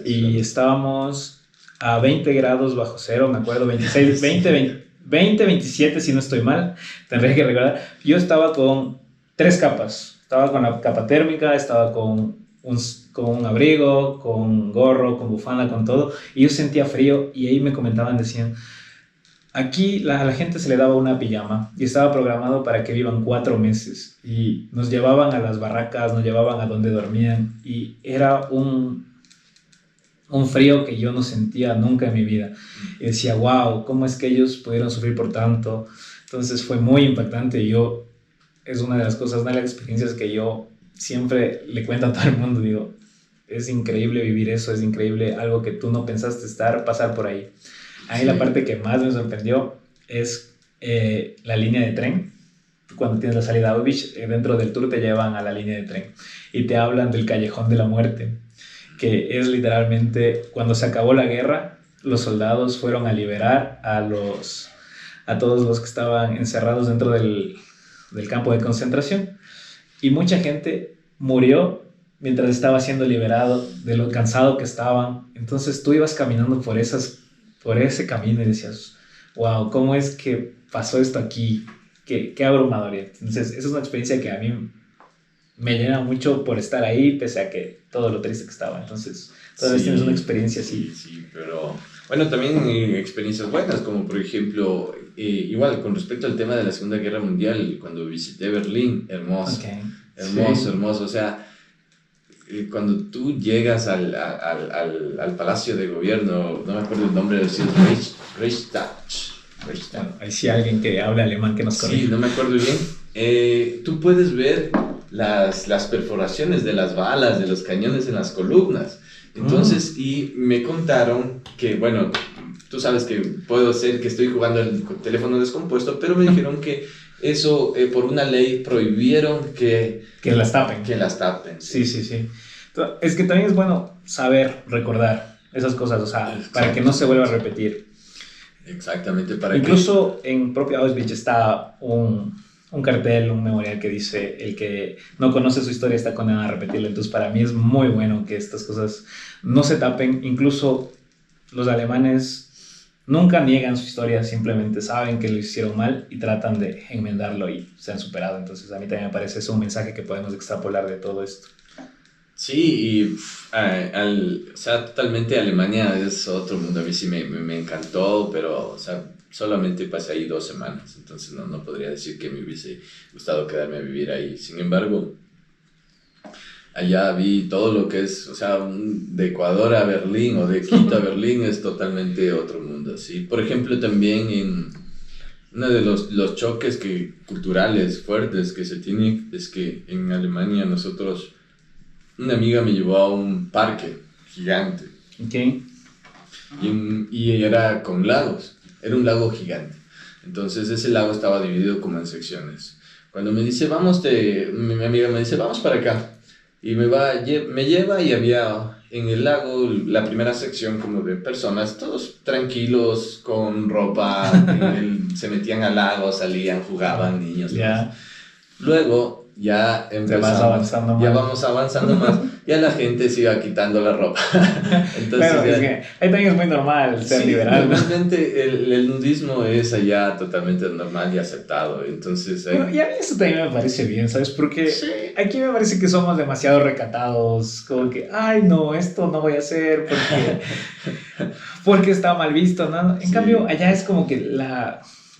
Speaker 2: Y estábamos a 20 grados bajo cero, me acuerdo, 26, 20, 27 si no estoy mal, tendré que recordar. Yo estaba con 3 capas. Estaba con la capa térmica, estaba con un abrigo, con gorro, con bufanda, con todo, y yo sentía frío, y ahí me comentaban, decían, aquí a la gente se le daba una pijama, y estaba programado para que vivan 4 meses, y nos llevaban a las barracas, nos llevaban a donde dormían, y era un frío que yo no sentía nunca en mi vida, y decía, wow, ¿cómo es que ellos pudieron sufrir por tanto? Entonces fue muy impactante, y es una de las cosas, una de las experiencias que yo siempre le cuento a todo el mundo, digo, es increíble vivir eso, es increíble algo que tú no pensaste estar, pasar por ahí. A mí la parte que más me sorprendió es la línea de tren. Cuando tienes la salida a Auschwitz, dentro del tour te llevan a la línea de tren y te hablan del callejón de la muerte, que es literalmente cuando se acabó la guerra, los soldados fueron a liberar a todos los que estaban encerrados dentro del campo de concentración. Y mucha gente murió mientras estaba siendo liberado de lo cansado que estaban. Entonces tú ibas caminando por ese camino y decías, wow, ¿cómo es que pasó esto aquí? Qué abrumador. Entonces esa es una experiencia que a mí me llena mucho por estar ahí, pese a que todo lo triste que estaba. Entonces todavía tienes una experiencia así.
Speaker 1: Sí, pero bueno, también experiencias buenas, como por ejemplo, igual con respecto al tema de la Segunda Guerra Mundial, cuando visité Berlín, hermoso, okay. hermoso, o sea, cuando tú llegas al Palacio de Gobierno, no me acuerdo el nombre, del Reichstag.
Speaker 2: Bueno, hay sí alguien que habla alemán que nos corrige.
Speaker 1: Sí, no me acuerdo bien. Tú puedes ver las perforaciones de las balas, de los cañones en las columnas. Entonces, y me contaron que, bueno, tú sabes que puedo ser que estoy jugando el teléfono descompuesto, pero me dijeron que eso, por una ley, prohibieron que
Speaker 2: las tapen.
Speaker 1: Que las tapen.
Speaker 2: Sí. Es que también es bueno saber recordar esas cosas, o sea, para que no se vuelva a repetir.
Speaker 1: Exactamente.
Speaker 2: Incluso en propio Auschwitz está un cartel, un memorial que dice: el que no conoce su historia está condenado a repetirla. Entonces para mí es muy bueno que estas cosas no se tapen. Incluso los alemanes nunca niegan su historia, simplemente saben que lo hicieron mal y tratan de enmendarlo y se han superado. Entonces a mí también me parece eso un mensaje que podemos extrapolar de todo esto.
Speaker 1: Sí, y o sea, totalmente Alemania es otro mundo. A mí sí me encantó, pero o sea, solamente pasé ahí 2 semanas, entonces no podría decir que me hubiese gustado quedarme a vivir ahí. Sin embargo, allá vi todo lo que es, o sea, de Ecuador a Berlín o de Quito a Berlín es totalmente otro mundo, ¿sí? Por ejemplo, también en uno de los choques culturales fuertes que se tiene es que en Alemania una amiga me llevó a un parque gigante.
Speaker 2: Okay.
Speaker 1: Y era con lagos, era un lago gigante. Entonces ese lago estaba dividido como en secciones. Cuando me dice, mi amiga me dice, vamos para acá. Y me lleva y había en el lago la primera sección como de personas, todos tranquilos, con ropa, se metían al lago, salían, jugaban, niños.
Speaker 2: Yeah.
Speaker 1: Luego ya vamos avanzando más, ya la gente se iba quitando la ropa.
Speaker 2: Entonces, pero es que ahí también es muy normal ser liberal.
Speaker 1: Normalmente el nudismo es allá totalmente normal y aceptado. Entonces,
Speaker 2: bueno, y a mí eso también me parece bien, ¿sabes? Porque aquí me parece que somos demasiado recatados, como que, ay no, esto no voy a hacer porque está mal visto, ¿no? En cambio, allá es como que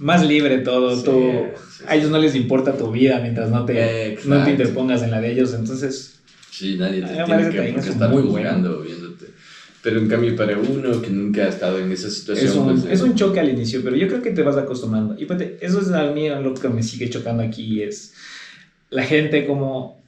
Speaker 2: más libre todo, a ellos no les importa tu vida mientras no te interpongas en la de ellos, entonces
Speaker 1: sí, nadie te tiene que estar juzgando, viéndote. Pero en cambio para uno que nunca ha estado en esa situación
Speaker 2: es un choque al inicio, pero yo creo que te vas acostumbrando. Y pues, eso es a mí lo que me sigue chocando aquí, es la gente como,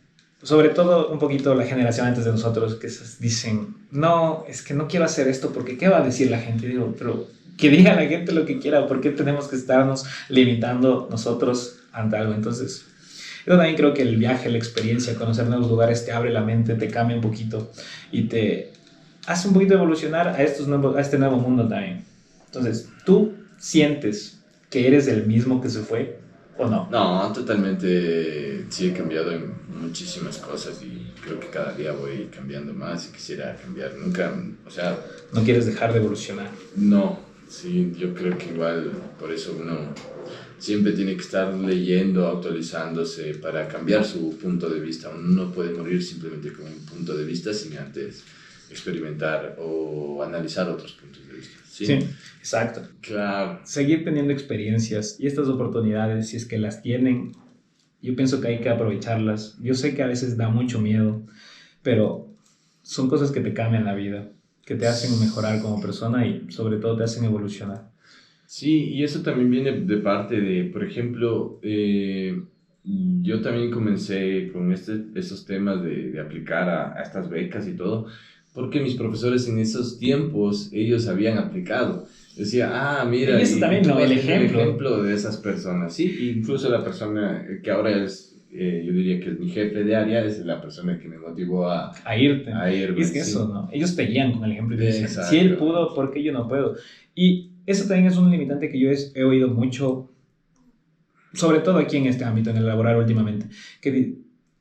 Speaker 2: sobre todo un poquito la generación antes de nosotros, que dicen, no, es que no quiero hacer esto porque ¿qué va a decir la gente? Y digo, pero que diga la gente lo que quiera, ¿por qué tenemos que estarnos limitando nosotros ante algo? Entonces, yo también creo que el viaje, la experiencia, conocer nuevos lugares te abre la mente, te cambia un poquito y te hace un poquito evolucionar a este nuevo mundo también. Entonces, ¿tú sientes que eres el mismo que se fue o no?
Speaker 1: No, totalmente. Sí, he cambiado en muchísimas cosas y creo que cada día voy cambiando más y quisiera cambiar. Nunca, o sea...
Speaker 2: ¿No quieres dejar de evolucionar?
Speaker 1: No. Sí, yo creo que igual por eso uno siempre tiene que estar leyendo, actualizándose para cambiar su punto de vista. Uno no puede morir simplemente con un punto de vista sin antes experimentar o analizar otros puntos de vista.
Speaker 2: Sí, exacto.
Speaker 1: Claro.
Speaker 2: Seguir teniendo experiencias y estas oportunidades, si es que las tienen, yo pienso que hay que aprovecharlas. Yo sé que a veces da mucho miedo, pero son cosas que te cambian la vida, que te hacen mejorar como persona y sobre todo te hacen evolucionar.
Speaker 1: Sí, y eso también viene de parte de, por ejemplo, yo también comencé con esos temas de aplicar a estas becas y todo, porque mis profesores en esos tiempos, ellos habían aplicado. Decía, mira,
Speaker 2: y eso también, ¿no? El
Speaker 1: ejemplo de esas personas, sí, incluso la persona que ahora es, yo diría que es mi jefe de área, es la persona que me motivó a
Speaker 2: irte.
Speaker 1: irme.
Speaker 2: Y es que eso, ¿no? Ellos te guían con el ejemplo y te dicen, si él pudo, ¿por qué yo no puedo? Y eso también es un limitante que yo he oído mucho, sobre todo aquí en este ámbito, en el laboral últimamente, que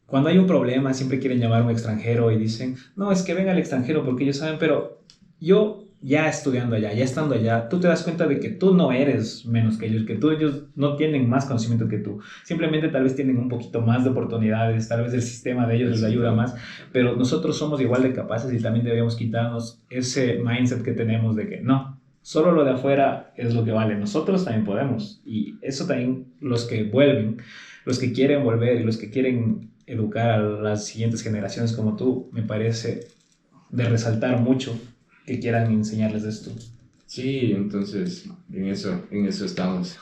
Speaker 2: cuando hay un problema siempre quieren llamar a un extranjero y dicen, no, es que venga el extranjero porque ellos saben, pero yo ya estudiando allá, ya estando allá, tú te das cuenta de que tú no eres menos que ellos, que ellos no tienen más conocimiento que tú, simplemente tal vez tienen un poquito más de oportunidades, tal vez el sistema de ellos les ayuda más, pero nosotros somos igual de capaces y también debemos quitarnos ese mindset que tenemos de que no, solo lo de afuera es lo que vale, nosotros también podemos, y eso también los que vuelven, los que quieren volver y los que quieren educar a las siguientes generaciones como tú, me parece de resaltar mucho que quieran enseñarles esto.
Speaker 1: Sí, entonces en eso estamos.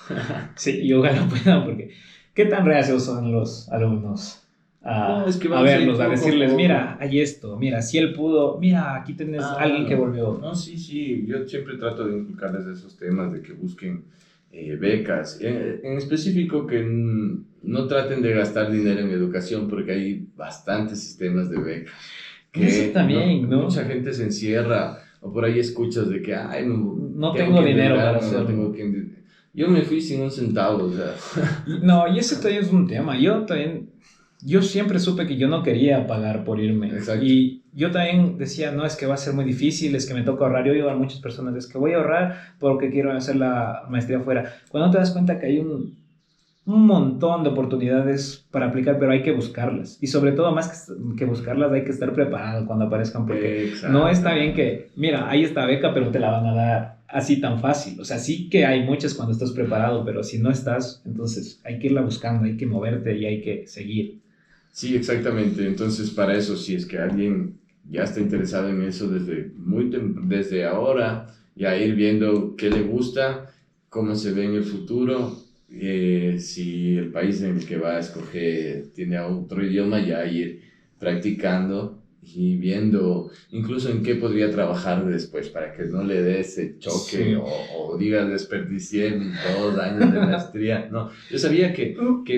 Speaker 2: Sí, y ojalá puedan, porque ¿qué tan reacios son los alumnos a verlos, a decirles, mira, hay esto, mira, si él pudo, mira, aquí tienes alguien que volvió?
Speaker 1: No, sí, yo siempre trato de inculcarles esos temas, de que busquen becas, en específico que no traten de gastar dinero en educación, porque hay bastantes sistemas de becas.
Speaker 2: Eso también, ¿no?
Speaker 1: Mucha gente se encierra, o por ahí escuchas de que,
Speaker 2: no tengo dinero para hacerlo.
Speaker 1: Yo me fui sin un centavo, o sea.
Speaker 2: No, y ese también es un tema. Yo siempre supe que yo no quería pagar por irme.
Speaker 1: Exacto.
Speaker 2: Y yo también decía, no, es que va a ser muy difícil, es que me toca ahorrar. Yo digo a muchas personas, es que voy a ahorrar porque quiero hacer la maestría afuera. Cuando te das cuenta que hay un montón de oportunidades para aplicar, pero hay que buscarlas. Y sobre todo, más que buscarlas, hay que estar preparado cuando aparezcan, porque no está bien que, mira, ahí está beca, pero te la van a dar así tan fácil. O sea, sí que hay muchas cuando estás preparado, pero si no estás, entonces hay que irla buscando, hay que moverte y hay que seguir.
Speaker 1: Sí, exactamente. Entonces, para eso, si es que alguien ya está interesado en eso desde ahora, ya ir viendo qué le gusta, cómo se ve en el futuro, si el país en el que va a escoger tiene otro idioma, ya ir practicando y viendo incluso en qué podría trabajar después para que no le dé ese choque
Speaker 2: Sí.
Speaker 1: o diga desperdicié 2 años de maestría. No, yo sabía que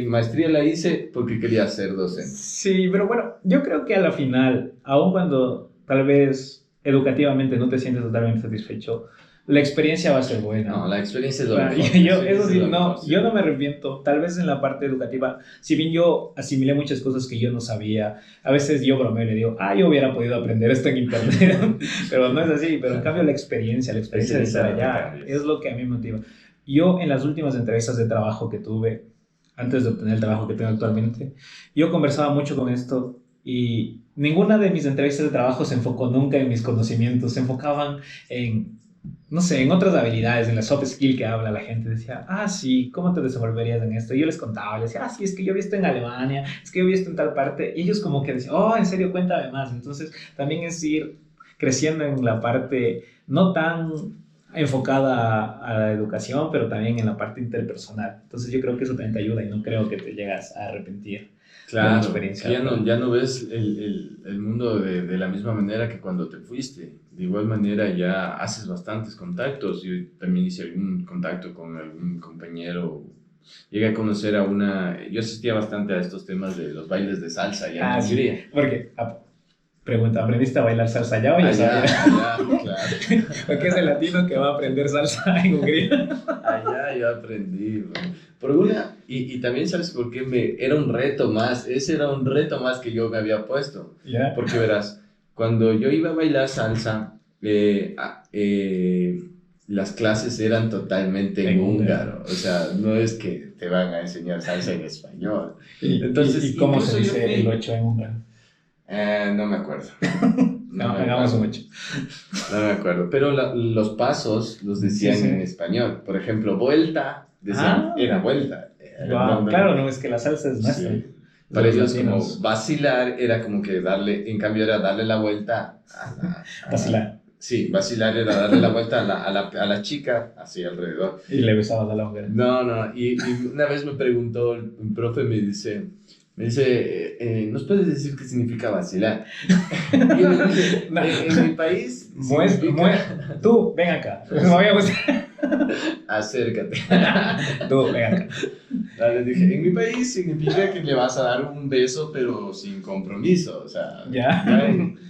Speaker 1: maestría la hice porque quería ser docente.
Speaker 2: Sí, pero bueno, yo creo que a la final, aun cuando tal vez educativamente no te sientes totalmente satisfecho, la experiencia va a ser buena.
Speaker 1: No, la experiencia es lo
Speaker 2: Bueno,
Speaker 1: mejor.
Speaker 2: eso sí, no, yo no me arrepiento. Tal vez en la parte educativa, si bien yo asimilé muchas cosas que yo no sabía, a veces yo bromeo y le digo, yo hubiera podido aprender esto en internet, pero no es así. Pero en cambio la experiencia de estar allá es lo que a mí me motiva. Yo en las últimas entrevistas de trabajo que tuve, antes de obtener el trabajo que tengo actualmente, yo conversaba mucho con esto y ninguna de mis entrevistas de trabajo se enfocó nunca en mis conocimientos, se enfocaban en, no sé, en otras habilidades, en la soft skill que habla la gente. Decía, sí, ¿cómo te desenvolverías en esto? Y yo les contaba, les decía, sí, es que yo he visto en Alemania, es que yo he visto en tal parte. Y ellos como que decían, en serio, cuéntame más. Entonces, también es ir creciendo en la parte no tan enfocada a la educación, pero también en la parte interpersonal. Entonces, yo creo que eso también te ayuda y no creo que te llegas a arrepentir.
Speaker 1: Claro, experiencia. Ya no ves el mundo de la misma manera que cuando te fuiste. De igual manera ya haces bastantes contactos. Yo también hice algún contacto con algún compañero. Llegué a conocer yo asistía bastante a estos temas de los bailes de salsa allá en Hungría.
Speaker 2: Sí, porque, pregunta, ¿aprendiste a bailar salsa allá o ya sabías?
Speaker 1: Allá, claro.
Speaker 2: Porque es el latino que va a aprender salsa en Hungría.
Speaker 1: Allá yo aprendí, bueno. Por una, y también sabes por qué era un reto más, ese era un reto más que yo me había puesto.
Speaker 2: Yeah.
Speaker 1: Porque verás, cuando yo iba a bailar salsa, las clases eran totalmente en húngaro. O sea, no es que te van a enseñar salsa en español.
Speaker 2: Entonces, ¿y cómo se dice el 8 en húngaro?
Speaker 1: No me acuerdo.
Speaker 2: No, hagamos un 8.
Speaker 1: No me acuerdo, pero los pasos los decían en español. Por ejemplo, vuelta, decían, era vuelta.
Speaker 2: Claro, no, es que la salsa es nuestra. Sí.
Speaker 1: Para ellos como vacilar era como que en cambio era darle la vuelta
Speaker 2: vacilar.
Speaker 1: Sí, vacilar era darle la vuelta a la chica, así alrededor.
Speaker 2: Y le besabas a la húngara.
Speaker 1: No, y una vez me preguntó un profe, me dice, ¿nos puedes decir qué significa vacilar? Y yo le dije, en mi país
Speaker 2: tú, ven acá. Me voy a gustar.
Speaker 1: Acércate.
Speaker 2: Tú, ven acá.
Speaker 1: Le dije, en mi país significa que le vas a dar un beso, pero sin compromiso. O sea, ya.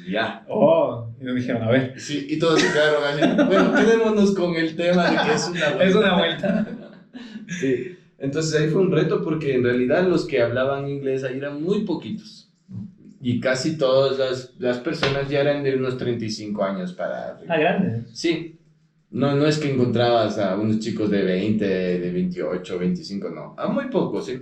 Speaker 2: Y nos dijeron, a ver.
Speaker 1: Sí, y todos se quedaron así. Bueno, quedémonos con el tema de que es una vuelta.
Speaker 2: Es una vuelta.
Speaker 1: Sí. Entonces ahí fue un reto porque en realidad los que hablaban inglés ahí eran muy poquitos. Y casi todas las personas ya eran de unos 35 años para arriba.
Speaker 2: Grandes.
Speaker 1: Sí. No es que encontrabas a unos chicos de 20, de 28, 25, no. A muy pocos, sí.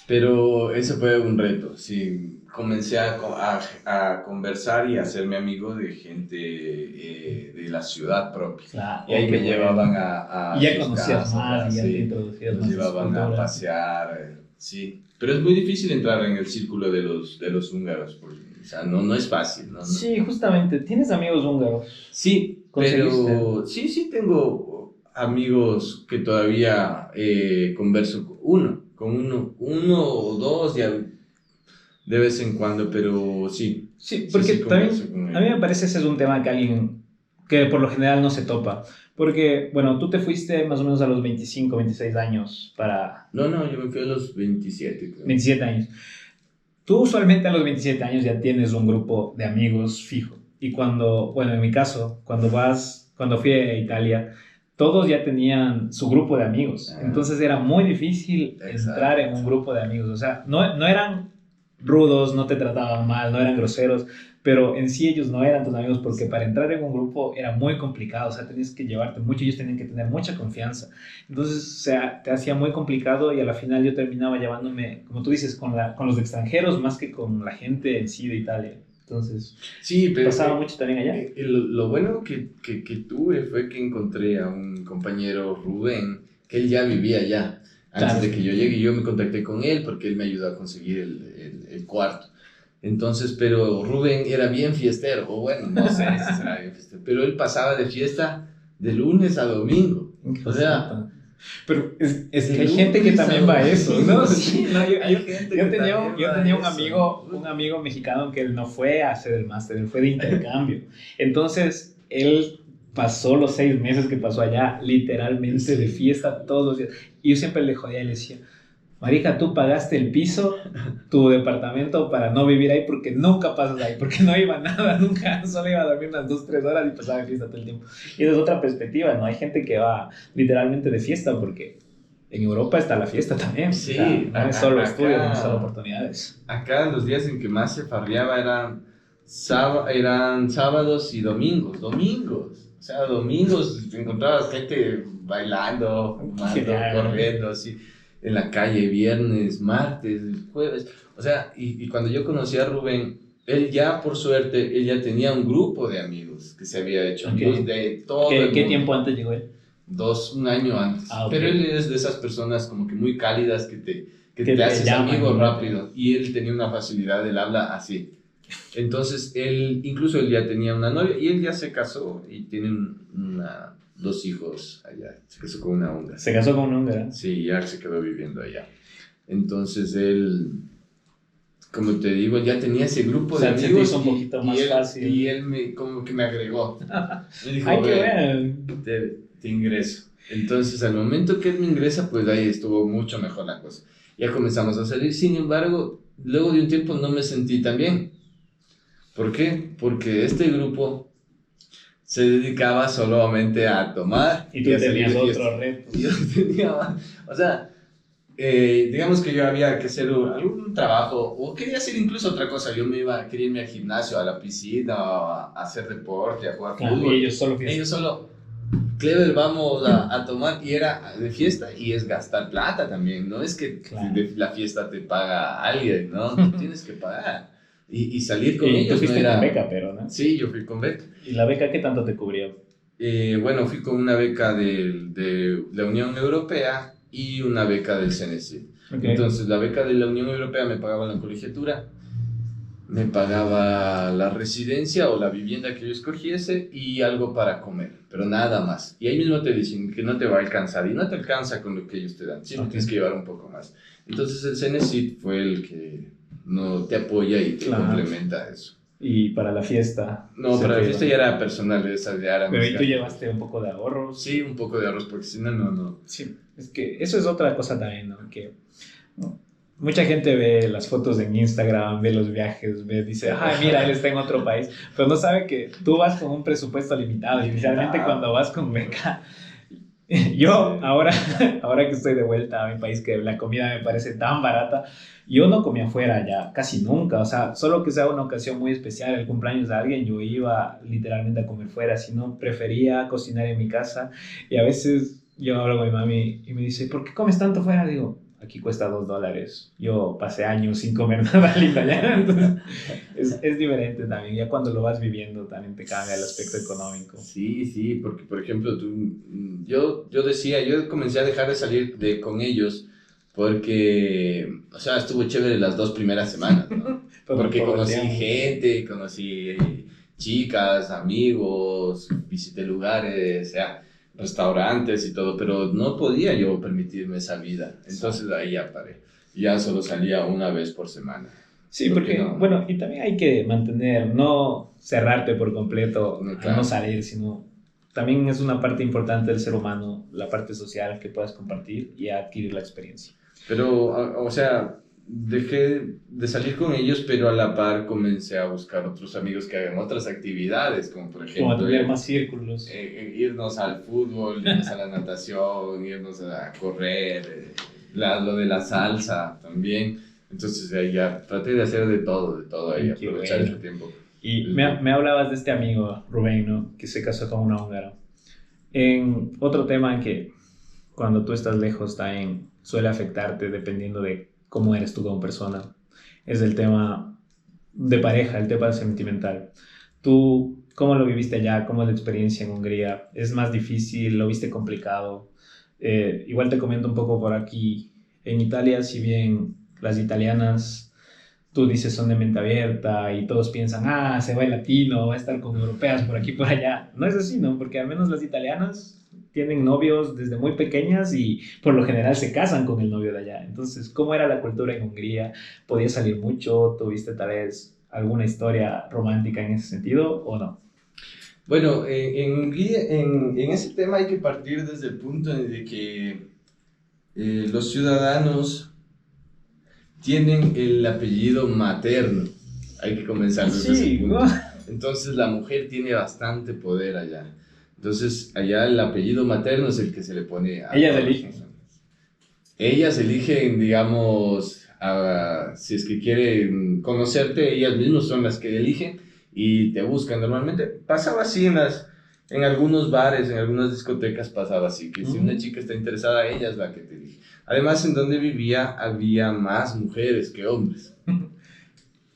Speaker 1: Pero ese fue un reto, sí. Comencé a conversar y a hacerme amigo de gente de la ciudad propia.
Speaker 2: Claro,
Speaker 1: y ahí me llevaban a
Speaker 2: ya conocías más,
Speaker 1: sí,
Speaker 2: ya te introducías más.
Speaker 1: Me llevaban a pasear, sí. Pero es muy difícil entrar en el círculo de los húngaros, porque, o sea, no es fácil, ¿no?
Speaker 2: Sí, justamente. ¿Tienes amigos húngaros?
Speaker 1: Sí, pero sí tengo amigos que todavía converso con uno o dos ya de vez en cuando, pero sí.
Speaker 2: Sí, porque también a mí me parece ese es un tema que por lo general no se topa. Porque, bueno, tú te fuiste más o menos a los 25, 26 años para...
Speaker 1: No, yo me fui a los 27. Creo.
Speaker 2: 27 años. Tú usualmente a los 27 años ya tienes un grupo de amigos fijo. Y en mi caso, cuando fui a Italia, todos ya tenían su grupo de amigos. Entonces era muy difícil entrar en un grupo de amigos. O sea, no eran rudos, no te trataban mal, no eran groseros, pero en sí ellos no eran tus amigos porque para entrar en un grupo era muy complicado. O sea, tenías que llevarte mucho, ellos tenían que tener mucha confianza. Entonces, o sea, te hacía muy complicado y a la final yo terminaba llevándome, como tú dices, con los extranjeros más que con la gente en sí de Italia. Entonces,
Speaker 1: sí, pero
Speaker 2: pasaba mucho también allá.
Speaker 1: Lo bueno que tuve fue que encontré a un compañero, Rubén, que él ya vivía allá. Antes de que yo llegue, yo me contacté con él porque él me ayudó a conseguir el cuarto. Entonces, pero Rubén era bien fiestero, o bueno, no sé si será bien fiestero, pero él pasaba de fiesta de lunes a domingo. O sea...
Speaker 2: Pero es que hay gente que también va a eso, ¿no? Sí, no, yo tenía un amigo mexicano que él no fue a hacer el máster, él fue de intercambio. Entonces, él pasó los 6 meses que pasó allá, literalmente de fiesta todos los días. Y yo siempre le jodía y le decía, marica, tú pagaste el piso, tu departamento para no vivir ahí porque nunca pasas ahí, porque no iba nada, nunca, solo iba a dormir unas 2-3 horas y pasaba de fiesta todo el tiempo. Y esa es otra perspectiva, ¿no? Hay gente que va literalmente de fiesta porque en Europa está la fiesta también.
Speaker 1: Sí,
Speaker 2: o sea, no es solo
Speaker 1: acá,
Speaker 2: estudio, no es solo oportunidades.
Speaker 1: Acá los días en que más se farreaba eran sábados y domingos. O sea, domingos encontrabas gente bailando, fumando, corriendo, así. En la calle, viernes, martes, jueves. O sea, y cuando yo conocí a Rubén, él ya, por suerte, él ya tenía un grupo de amigos que se había hecho. Amigos de todo el mundo.
Speaker 2: ¿Qué tiempo antes llegó él?
Speaker 1: 1 año antes.
Speaker 2: Okay.
Speaker 1: Pero él es de esas personas como que muy cálidas que te haces amigo rápido. Y él tenía una facilidad del habla así. Entonces, él ya tenía una novia y él ya se casó y tiene 2 hijos allá. Se casó con una húngara.
Speaker 2: ¿Se casó con una húngara?
Speaker 1: Sí, ya se quedó viviendo allá. Entonces él, como te digo, ya tenía ese grupo de amigos.
Speaker 2: Se te hizo un poquito más fácil.
Speaker 1: Y él como que me agregó. Me dijo,
Speaker 2: ay, qué bueno.
Speaker 1: Te ingreso. Entonces, al momento que él me ingresa, pues ahí estuvo mucho mejor la cosa. Ya comenzamos a salir. Sin embargo, luego de un tiempo no me sentí tan bien. ¿Por qué? Porque este grupo se dedicaba solamente a tomar.
Speaker 2: Y tú tenías otro reto.
Speaker 1: Yo tenía, o sea, digamos que yo había que hacer algún trabajo, o quería hacer incluso otra cosa. Quería irme al gimnasio, a la piscina, a hacer deporte, a jugar fútbol.
Speaker 2: Y ellos solo,
Speaker 1: Clever, vamos a tomar, y era de fiesta, y es gastar plata también. No es que la fiesta te paga alguien, ¿no? Tú tienes que pagar. Y salir con ellos.
Speaker 2: Tú fuiste con beca, pero, ¿no?
Speaker 1: Sí, yo fui con beca.
Speaker 2: ¿Y la beca qué tanto te cubrió?
Speaker 1: Bueno, fui con una beca de la Unión Europea y una beca del CNC. Okay. Entonces, la beca de la Unión Europea me pagaba la colegiatura, me pagaba la residencia o la vivienda que yo escogiese y algo para comer, pero nada más. Y ahí mismo te dicen que no te va a alcanzar, y no te alcanza con lo que ellos te dan, siempre tienes que llevar un poco más. Entonces, el CNC fue el que no te apoya y te complementa eso.
Speaker 2: ¿Y para la fiesta?
Speaker 1: No, para la fiesta ya era personal, esa ya era.
Speaker 2: Pero ¿y tú llevaste un poco de ahorros?
Speaker 1: Sí, un poco de ahorros, porque si no, no.
Speaker 2: Sí, es que eso es otra cosa también, ¿no? Que mucha gente ve las fotos en Instagram, ve los viajes, dice, ay, mira, él está en otro país, pero no sabe que tú vas con un presupuesto limitado, especialmente cuando vas con beca. Yo, ahora que estoy de vuelta a mi país, que la comida me parece tan barata, yo no comía afuera ya casi nunca, o sea, solo que sea una ocasión muy especial, el cumpleaños de alguien, yo iba literalmente a comer fuera, si no, prefería cocinar en mi casa. Y a veces yo hablo con mi mami y me dice, ¿por qué comes tanto fuera? Digo, aquí cuesta $2. Yo pasé años sin comer nada lindo allá. Entonces, es diferente también. Ya cuando lo vas viviendo también te cambia el aspecto económico.
Speaker 1: Sí, porque por ejemplo, yo comencé a dejar de salir con ellos porque, o sea, estuvo chévere las 2 primeras semanas, ¿no? Porque conocí gente, conocí chicas, amigos, visité lugares, o sea, restaurantes y todo, pero no podía yo permitirme esa vida. Entonces ahí ya paré. Ya solo salía una vez por semana.
Speaker 2: Sí, porque no, bueno, y también hay que mantener, no cerrarte por completo, no salir, sino también es una parte importante del ser humano, la parte social que puedas compartir y adquirir la experiencia.
Speaker 1: Pero, o sea, dejé de salir con ellos, pero a la par comencé a buscar otros amigos que hagan otras actividades, como por ejemplo...
Speaker 2: Como tener más círculos.
Speaker 1: Irnos al fútbol, irnos a la natación, irnos a correr, lo de la salsa también. Entonces ahí ya traté de hacer de todo ahí, aprovechar ese tiempo.
Speaker 2: Y me hablabas de este amigo, Rubén, ¿no? Que se casó con una húngara. En otro tema que cuando tú estás lejos también suele afectarte dependiendo de cómo eres tú como persona, es el tema de pareja, el tema sentimental. ¿Tú cómo lo viviste allá? ¿Cómo es la experiencia en Hungría? ¿Es más difícil? ¿Lo viste complicado? Igual te comento un poco por aquí. En Italia, si bien las italianas, tú dices, son de mente abierta y todos piensan, se va el latino, va a estar con europeas por aquí por allá. No es así, ¿no? Porque al menos las italianas tienen novios desde muy pequeñas y por lo general se casan con el novio de allá. Entonces, ¿cómo era la cultura en Hungría? ¿Podías salir mucho? ¿Tuviste tal vez alguna historia romántica en ese sentido o no?
Speaker 1: Bueno, en Hungría, en ese tema hay que partir desde el punto de que los ciudadanos tienen el apellido materno. Hay que comenzar desde ese punto. Entonces la mujer tiene bastante poder allá. Entonces allá el apellido materno es el que se le pone a...
Speaker 2: Ellas eligen.
Speaker 1: Ellas eligen, digamos, si es que quieren conocerte, ellas mismas son las que eligen y te buscan. Normalmente pasaba así en algunos bares, en algunas discotecas pasaba así, que si una chica está interesada, ella es la que te elige. Además, en donde vivía había más mujeres que hombres.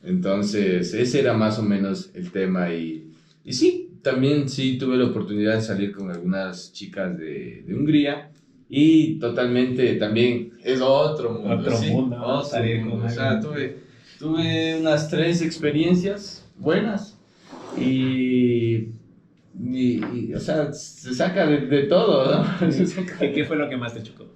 Speaker 1: Entonces, ese era más o menos el tema. Y sí, también sí tuve la oportunidad de salir con algunas chicas de Hungría. Y totalmente también es otro mundo.
Speaker 2: Otro mundo, salir con
Speaker 1: o sea, tuve unas 3 experiencias buenas. Y o sea, se saca de todo, ¿no?
Speaker 2: ¿Qué fue lo que más te chocó?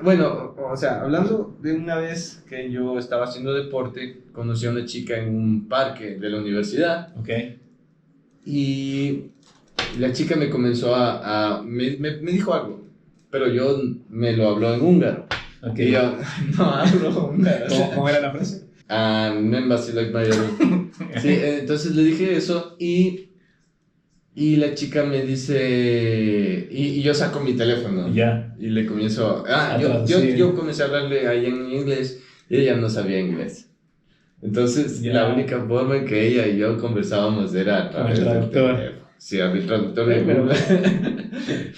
Speaker 1: Bueno, o sea, hablando de una vez que yo estaba haciendo deporte, conocí a una chica en un parque de la universidad.
Speaker 2: Ok.
Speaker 1: Y la chica me comenzó me dijo algo, pero yo me lo habló en húngaro.
Speaker 2: Okay.
Speaker 1: Y yo no hablo húngaro.
Speaker 2: ¿Cómo era la frase?
Speaker 1: Sí, entonces le dije eso y la chica me dice, y yo saco mi teléfono y le comienzo, yo comencé a hablarle ahí en inglés y ella no sabía inglés. Entonces la única forma en que ella y yo conversábamos era a través del teléfono. Sí, a mi traductor de Google.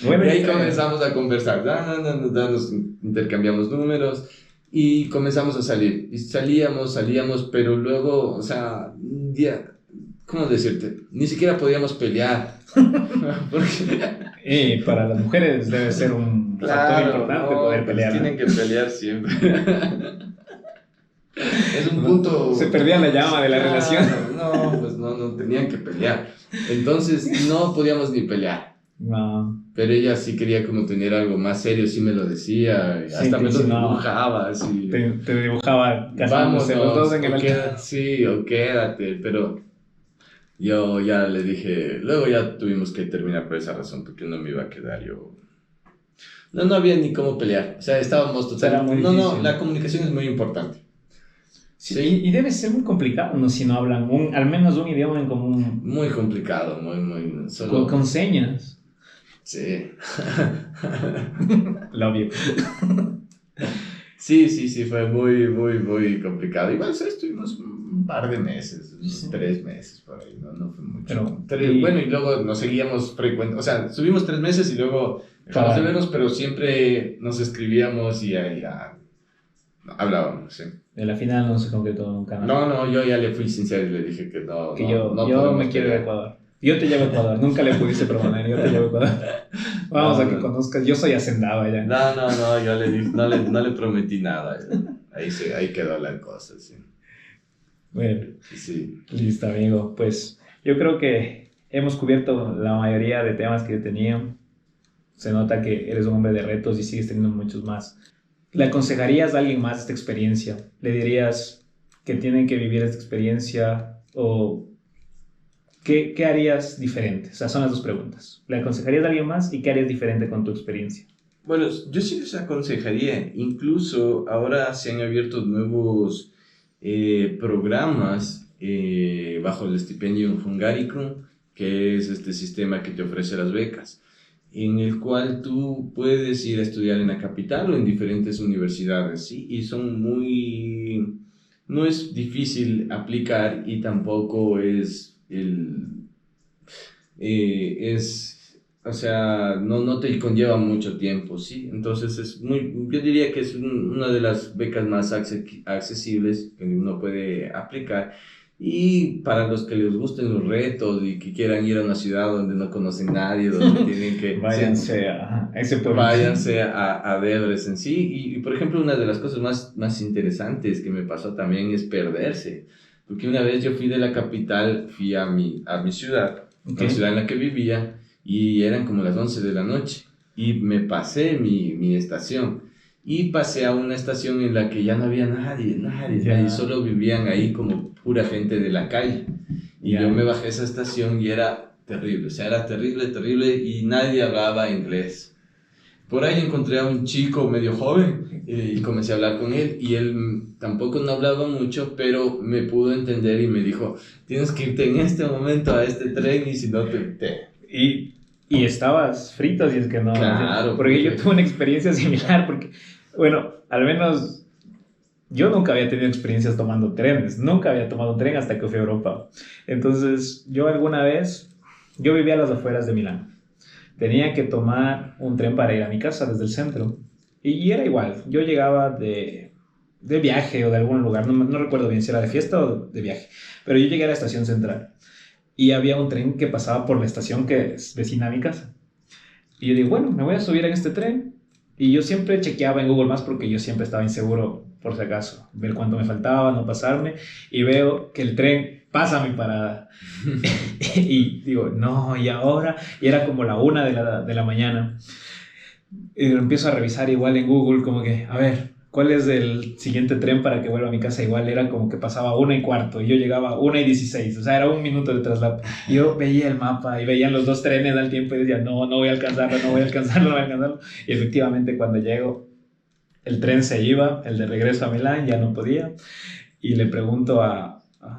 Speaker 1: Bueno, y ahí comenzamos a conversar, nos intercambiamos números y comenzamos a salir. Y salíamos, pero luego, o sea, ¿cómo decirte? Ni siquiera podíamos pelear.
Speaker 2: Porque... para las mujeres debe ser un factor importante poder pelear.
Speaker 1: Tienen que pelear siempre. Es un punto...
Speaker 2: Se perdía la llama de la relación.
Speaker 1: No, tenían que pelear. Entonces no podíamos ni pelear.
Speaker 2: No.
Speaker 1: Pero ella sí quería como tener algo más serio, sí me lo decía, hasta me lo dibujaba, así.
Speaker 2: Te dibujaba casándose los dos en el altar.
Speaker 1: Sí, o quédate, pero yo ya le dije, luego ya tuvimos que terminar por esa razón, porque no me iba a quedar yo. No había ni cómo pelear, o sea, estábamos totalmente... No, la comunicación es muy importante.
Speaker 2: Sí. Y debe ser muy complicado, ¿no? Si no hablan al menos un idioma en común.
Speaker 1: Muy complicado, muy solo...
Speaker 2: Con señas.
Speaker 1: Sí.
Speaker 2: Lo obvio.
Speaker 1: Sí, fue muy complicado. Igual estuvimos un par de meses, unos 3 meses por ahí, no fue mucho. Bueno, y luego nos seguíamos frecuentemente, o sea, estuvimos 3 meses y luego dejamos de vernos, pero siempre nos escribíamos y ahí ya hablábamos, sí.
Speaker 2: De la final no se concretó nunca.
Speaker 1: No, yo ya le fui sincero y le dije que no.
Speaker 2: Que yo me quiero ir a Ecuador. Yo te llevo a Ecuador, nunca le pudiste proponer, yo te llevo a Ecuador. Vamos a que conozcas, yo soy hacendado allá.
Speaker 1: No, yo le dije, no le prometí nada. Ahí quedó la cosa, sí.
Speaker 2: Bueno,
Speaker 1: sí.
Speaker 2: Listo, amigo. Pues yo creo que hemos cubierto la mayoría de temas que tenía. Se nota que eres un hombre de retos y sigues teniendo muchos más. ¿Le aconsejarías a alguien más esta experiencia? ¿Le dirías que tienen que vivir esta experiencia o... ¿Qué harías diferente? O sea, son las dos preguntas. ¿Le aconsejarías a alguien más y qué harías diferente con tu experiencia?
Speaker 1: Bueno, yo sí les aconsejaría, incluso ahora se han abierto nuevos programas bajo el estipendio Hungaricum, que es este sistema que te ofrece las becas, en el cual tú puedes ir a estudiar en la capital o en diferentes universidades, ¿sí? Y son muy... No es difícil aplicar y tampoco o sea, no te conlleva mucho tiempo, ¿sí? Entonces yo diría que es una de las becas más accesibles que uno puede aplicar. Y para los que les gusten los retos y que quieran ir a una ciudad donde no conocen nadie, donde tienen que...
Speaker 2: váyanse a ese pueblo.
Speaker 1: Váyanse a Debrecen, sí. Y, por ejemplo, una de las cosas más interesantes que me pasó también es perderse. Porque una vez yo fui de la capital, fui a mi ciudad, la ciudad en la que vivía, y eran como las 11 de la noche. Y me pasé mi estación. Y pasé a una estación en la que ya no había nadie, solo vivían ahí como pura gente de la calle. Y yo me bajé a esa estación y era terrible, o sea, era terrible y nadie hablaba inglés. Por ahí encontré a un chico medio joven y comencé a hablar con él y él tampoco no hablaba mucho, pero me pudo entender y me dijo, tienes que irte en este momento a este tren y si no te...
Speaker 2: Y estabas frito, si es que no.
Speaker 1: Claro.
Speaker 2: Porque yo tuve una experiencia similar, porque, bueno, al menos yo nunca había tenido experiencias tomando trenes, nunca había tomado un tren hasta que fui a Europa. Entonces, yo vivía a las afueras de Milán. Tenía que tomar un tren para ir a mi casa desde el centro. Y era igual, yo llegaba de viaje o de algún lugar, no recuerdo bien si era de fiesta o de viaje, pero yo llegué a la estación central. Y había un tren que pasaba por la estación que es vecina a mi casa. Y yo digo, bueno, me voy a subir en este tren. Y yo siempre chequeaba en Google Maps porque yo siempre estaba inseguro, por si acaso, ver cuánto me faltaba, no pasarme. Y veo que el tren pasa mi parada. Y digo, no, ¿y ahora? Y era como la 1 de la mañana. Y lo empiezo a revisar igual en Google, como que, a ver, ¿cuál es el siguiente tren para que vuelva a mi casa? Igual era como que pasaba 1:15 y yo llegaba a 1:16, o sea, era 1 minuto de traslado. Yo veía el mapa y veían los 2 trenes al tiempo y decía, no voy a alcanzarlo. Y efectivamente cuando llego, el tren se iba, el de regreso a Milán, ya no podía. Y le pregunto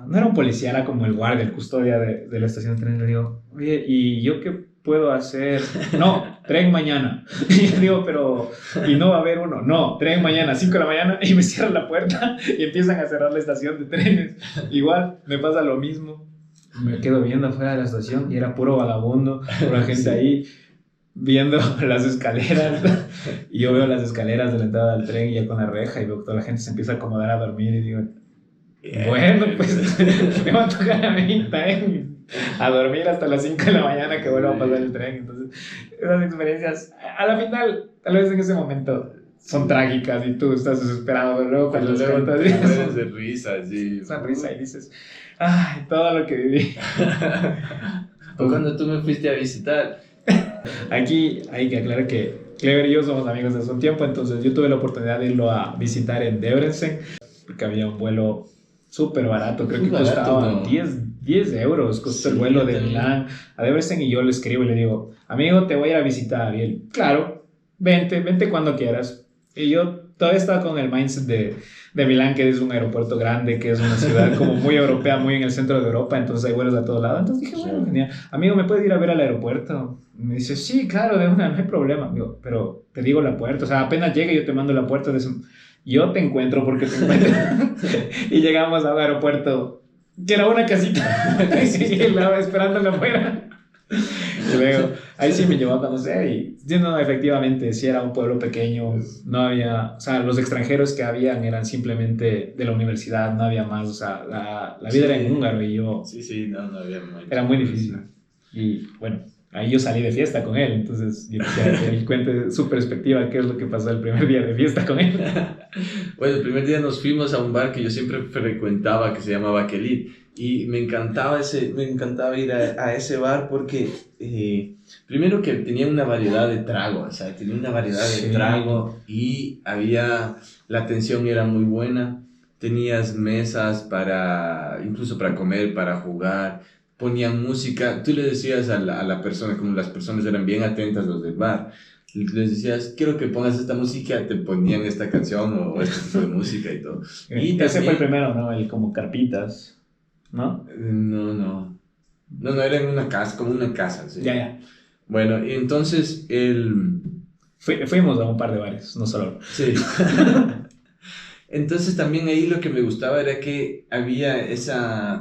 Speaker 2: no era un policía, era como el guardia, el custodia de la estación de tren. Le digo, oye, ¿y yo qué puedo hacer? No, tren mañana. Y yo digo, pero, ¿y no va a haber uno? No, tren mañana, 5 de la mañana, y me cierran la puerta y empiezan a cerrar la estación de trenes. Igual, me pasa lo mismo. Me quedo viendo afuera de la estación y era puro vagabundo, pura gente ahí viendo las escaleras. Y yo veo las escaleras de la entrada del tren y ya con la reja y veo que toda la gente se empieza a acomodar a dormir y digo, bueno, pues me va a tocar a mí también a dormir hasta las 5 de la mañana que vuelva a pasar el tren. Entonces, esas experiencias, a la final, tal vez en ese momento son trágicas y tú estás desesperado, pero luego cuando les contas
Speaker 1: eso, de risa, sí.
Speaker 2: Sonrisa y dices, ay, todo lo que viví.
Speaker 1: O cuando tú me fuiste a visitar.
Speaker 2: Aquí hay que aclarar que Clever y yo somos amigos desde un tiempo, entonces yo tuve la oportunidad de irlo a visitar en Debrecen, porque había un vuelo súper barato, creo que costaba, ¿no? 10 euros, costó el vuelo de Milán a Debrecen, y yo le escribo y le digo, amigo, te voy a ir a visitar, y él, claro, vente cuando quieras. Y yo todavía estaba con el mindset de Milán, que es un aeropuerto grande, que es una ciudad como muy europea, muy en el centro de Europa, entonces hay vuelos a todos lados. Entonces dije, bueno, genial. Amigo, ¿me puedes ir a ver al aeropuerto? Me dice, sí, claro, de una, no hay problema. Digo, pero te digo la puerta, o sea, apenas llegue yo te mando la puerta. Yo te encuentro porque te encuentro. Y llegamos a un aeropuerto que era una casita, y esperándolo afuera. Y luego, ahí sí me llevó a conocer y, no, efectivamente, sí era un pueblo pequeño, no había, o sea, los extranjeros que habían eran simplemente de la universidad, no había más, o sea, la vida era en húngaro y yo...
Speaker 1: Sí, no había más.
Speaker 2: Era muy difícil. Y bueno, ahí yo salí de fiesta con él, entonces yo quisiera que él cuente su perspectiva, qué es lo que pasó el primer día de fiesta con él.
Speaker 1: Bueno, el primer día nos fuimos a un bar que yo siempre frecuentaba, que se llamaba Kelit, y me encantaba ir a ese bar porque primero que tenía una variedad de trago, o sea, tenía una variedad de trago y la atención era muy buena, tenías mesas incluso para comer, para jugar, ponían música, tú le decías a la persona, como las personas eran bien atentas, los del bar, les decías, quiero que pongas esta música, te ponían esta canción o este tipo de música y todo. Y
Speaker 2: ese fue el primero, ¿no? El como Carpitas, ¿no?
Speaker 1: No, era en una casa, como una casa. ¿Sí?
Speaker 2: Ya.
Speaker 1: Bueno, y entonces
Speaker 2: fuimos a un par de bares, no solo.
Speaker 1: Sí. Entonces también ahí lo que me gustaba era que había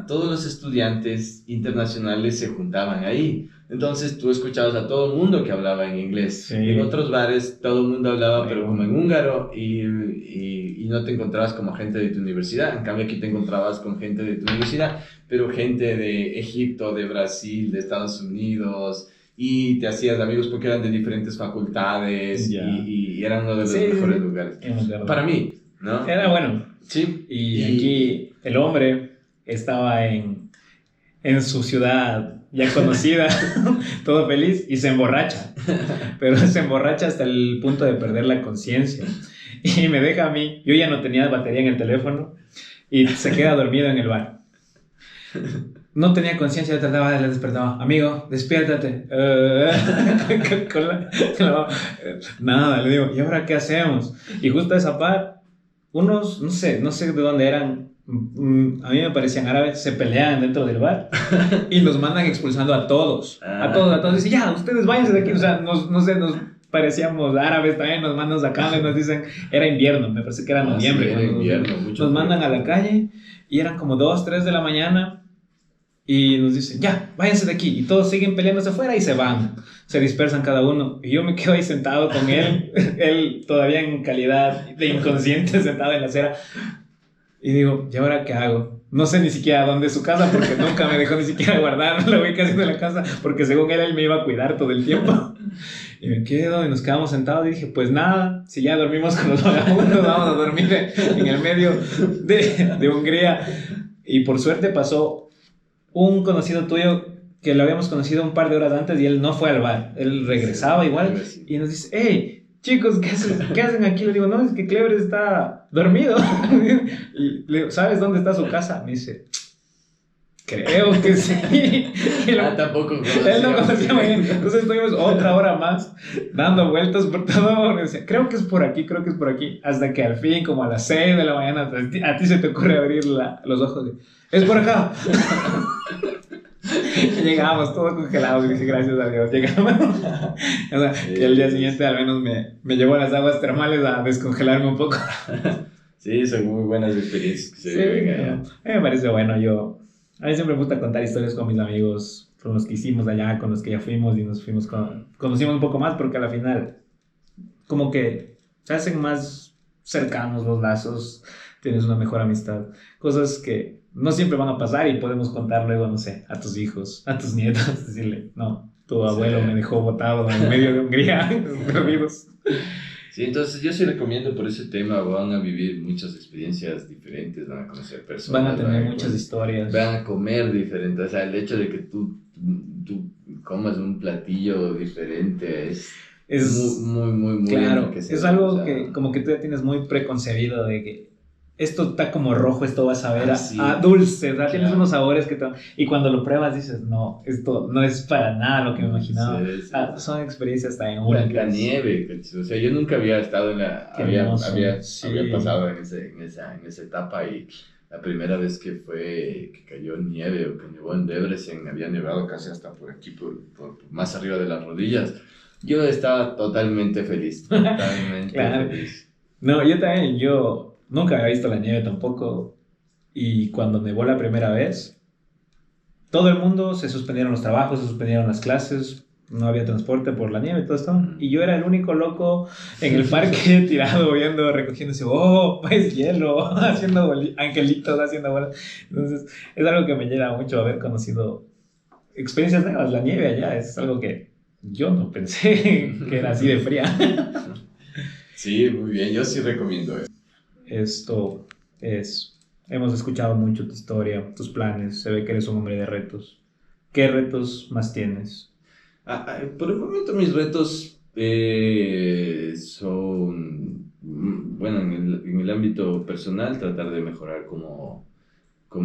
Speaker 1: todos los estudiantes internacionales se juntaban ahí. Entonces tú escuchabas a todo el mundo que hablaba en inglés. Sí. En otros bares todo el mundo hablaba, pero como en húngaro, y no te encontrabas como gente de tu universidad. En cambio aquí te encontrabas con gente de tu universidad, pero gente de Egipto, de Brasil, de Estados Unidos, y te hacías amigos porque eran de diferentes facultades, y eran uno de los mejores lugares. Para mí, ¿no?
Speaker 2: Era bueno.
Speaker 1: Sí.
Speaker 2: Y aquí el hombre estaba en su ciudad ya conocida, todo feliz, y se emborracha. Pero se emborracha hasta el punto de perder la conciencia. Y me deja a mí, yo ya no tenía batería en el teléfono, y se queda dormido en el bar. No tenía conciencia, yo trataba de despertar. Amigo, despiértate. Nada, le digo, ¿y ahora qué hacemos? Y justo a esa par, unos, no sé de dónde eran, a mí me parecían árabes, se pelean dentro del bar y nos mandan expulsando a todos. A todos. Dicen, ya, ustedes váyanse de aquí. O sea, nos parecíamos árabes también, nos mandan acá, nos dicen, era invierno, me parece que era noviembre.
Speaker 1: Sí, era invierno,
Speaker 2: nos mandan a la calle y eran como 2, 3 de la mañana. Y nos dicen, ya, váyanse de aquí. Y todos siguen peleándose afuera y se van. Se dispersan cada uno. Y yo me quedo ahí sentado con él. Él todavía en calidad de inconsciente sentado en la acera. Y digo, ¿y ahora qué hago? No sé ni siquiera dónde es su casa porque nunca me dejó ni siquiera guardar la ubicación de la casa. Porque según él me iba a cuidar todo el tiempo. Y me quedo y nos quedamos sentados y dije, pues nada, si ya dormimos con los vagabundos, vamos a dormir en el medio de Hungría. Y por suerte pasó un conocido tuyo que lo habíamos conocido un par de horas antes y él no fue al bar. Él regresaba igual y nos dice, hey, chicos, ¿qué hacen aquí? Le digo, no, es que Clever está dormido. Y le digo, ¿sabes dónde está su casa? Me dice, creo que sí.
Speaker 1: Tampoco
Speaker 2: él no conocía muy bien. Entonces estuvimos otra hora más dando vueltas por todo. Me decía, creo que es por aquí. Hasta que al fin, como a las 6 de la mañana, a ti se te ocurre abrir los ojos. Es por acá. Y llegábamos todos congelados y dije, gracias a Dios, llegamos. O sea, y el día siguiente al menos me llevó a las aguas termales a descongelarme un poco.
Speaker 1: Sí, son muy buenas experiencias que se viven allá.
Speaker 2: Me parece bueno. A mí siempre me gusta contar historias con mis amigos, con los que hicimos allá, con los que ya fuimos y nos fuimos conocimos un poco más, porque a la final como que se hacen más cercanos los lazos, tienes una mejor amistad, cosas que no siempre van a pasar y podemos contar luego, no sé, a tus hijos, a tus nietos, decirle, no, tu abuelo me dejó botado en medio de Hungría, perdidos.
Speaker 1: Sí, entonces yo sí recomiendo por ese tema, van a vivir muchas experiencias diferentes, van a conocer personas.
Speaker 2: Van a tener muchas historias.
Speaker 1: Van a comer diferente, o sea, el hecho de que tú comas un platillo diferente es muy
Speaker 2: claro, es algo, o sea, que como que tú ya tienes muy preconcebido de que esto está como rojo, esto va a saber a dulce, ¿verdad? Claro. Tienes unos sabores que y cuando lo pruebas dices, no, esto no es para nada lo que me imaginaba. Sí. Son experiencias también únicas.
Speaker 1: La nieve, o sea, yo nunca había estado había pasado en esa etapa, y la primera vez que cayó nieve o que nevó en Debrecen, había nevado casi hasta por aquí, por más arriba de las rodillas. Yo estaba totalmente feliz,
Speaker 2: claro. Feliz. No, yo también, nunca había visto la nieve tampoco, y cuando nevó la primera vez, todo el mundo se suspendieron los trabajos, se suspendieron las clases, no había transporte por la nieve y todo esto, y yo era el único loco en el parque tirado, recogiéndose, pues hielo, haciendo angelitos, haciendo bolas. Entonces es algo que me llena mucho haber conocido experiencias nuevas. La nieve allá es algo que yo no pensé que era así de fría.
Speaker 1: Sí, muy bien, yo sí recomiendo eso.
Speaker 2: Hemos escuchado mucho tu historia, tus planes, se ve que eres un hombre de retos. ¿Qué retos más tienes?
Speaker 1: Por el momento mis retos son, bueno, en el ámbito personal, tratar de mejorar como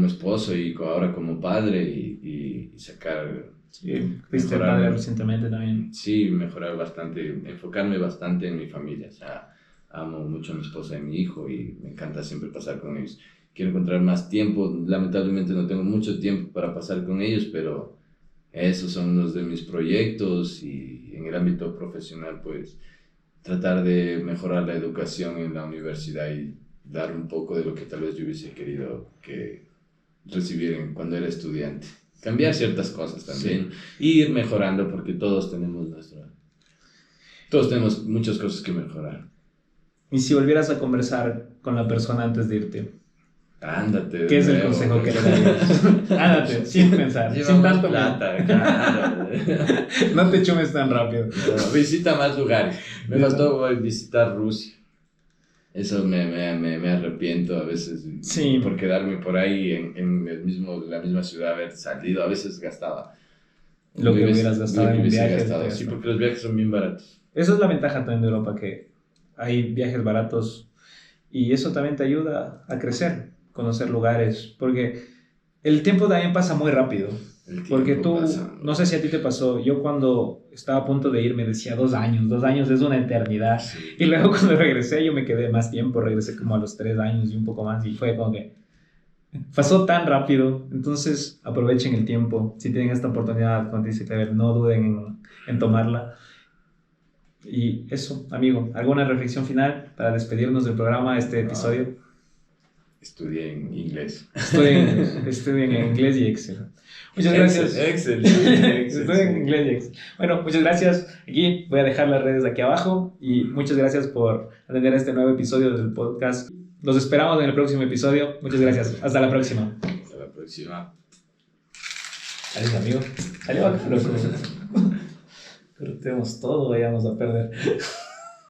Speaker 1: esposo y ahora como padre, y sacar
Speaker 2: Sí, fuiste padre recientemente también.
Speaker 1: Sí, mejorar bastante, enfocarme bastante en mi familia. O sea, amo mucho a mi esposa y a mi hijo y me encanta siempre pasar con ellos. Quiero encontrar más tiempo. Lamentablemente no tengo mucho tiempo para pasar con ellos, pero esos son unos de mis proyectos y en el ámbito profesional, pues tratar de mejorar la educación en la universidad y dar un poco de lo que tal vez yo hubiese querido que recibir cuando era estudiante. Cambiar ciertas cosas también y ir mejorando porque todos tenemos muchas cosas que mejorar.
Speaker 2: Y si volvieras a conversar con la persona antes de irte,
Speaker 1: ándate.
Speaker 2: ¿qué es el consejo que le darías? Ándate, sin pensar, sin tanto
Speaker 1: plata, claro.
Speaker 2: No te chumes tan rápido.
Speaker 1: No, visita más lugares. Me faltó visitar Rusia. Eso me arrepiento a veces por quedarme por ahí en la misma ciudad, haber salido. A veces gastaba
Speaker 2: lo que hubieras gastado en un viaje.
Speaker 1: Sí, porque los viajes son bien baratos.
Speaker 2: Esa es la ventaja también de Europa, que hay viajes baratos y eso también te ayuda a crecer, conocer lugares, porque el tiempo también pasa muy rápido. Porque tú, no sé si a ti te pasó, yo cuando estaba a punto de irme decía 2 años, 2 años es una eternidad. Sí. Y luego cuando regresé yo me quedé más tiempo, regresé como a los 3 años y un poco más y fue como que pasó tan rápido. Entonces aprovechen el tiempo, si tienen esta oportunidad, como dice Clever, no duden en tomarla. Y eso, amigo, ¿alguna reflexión final para despedirnos del programa, este episodio?
Speaker 1: Estudien inglés.
Speaker 2: Estudien en inglés y Excel. Muchas gracias.
Speaker 1: Excel.
Speaker 2: Estudien en inglés y Excel. Bueno, muchas gracias. Aquí voy a dejar las redes aquí abajo y muchas gracias por atender a este nuevo episodio del podcast. Los esperamos en el próximo episodio. Muchas gracias. Hasta la próxima.
Speaker 1: Hasta la próxima.
Speaker 2: Adiós, amigo. Adiós, loco. Cortemos todo, vayamos a perder.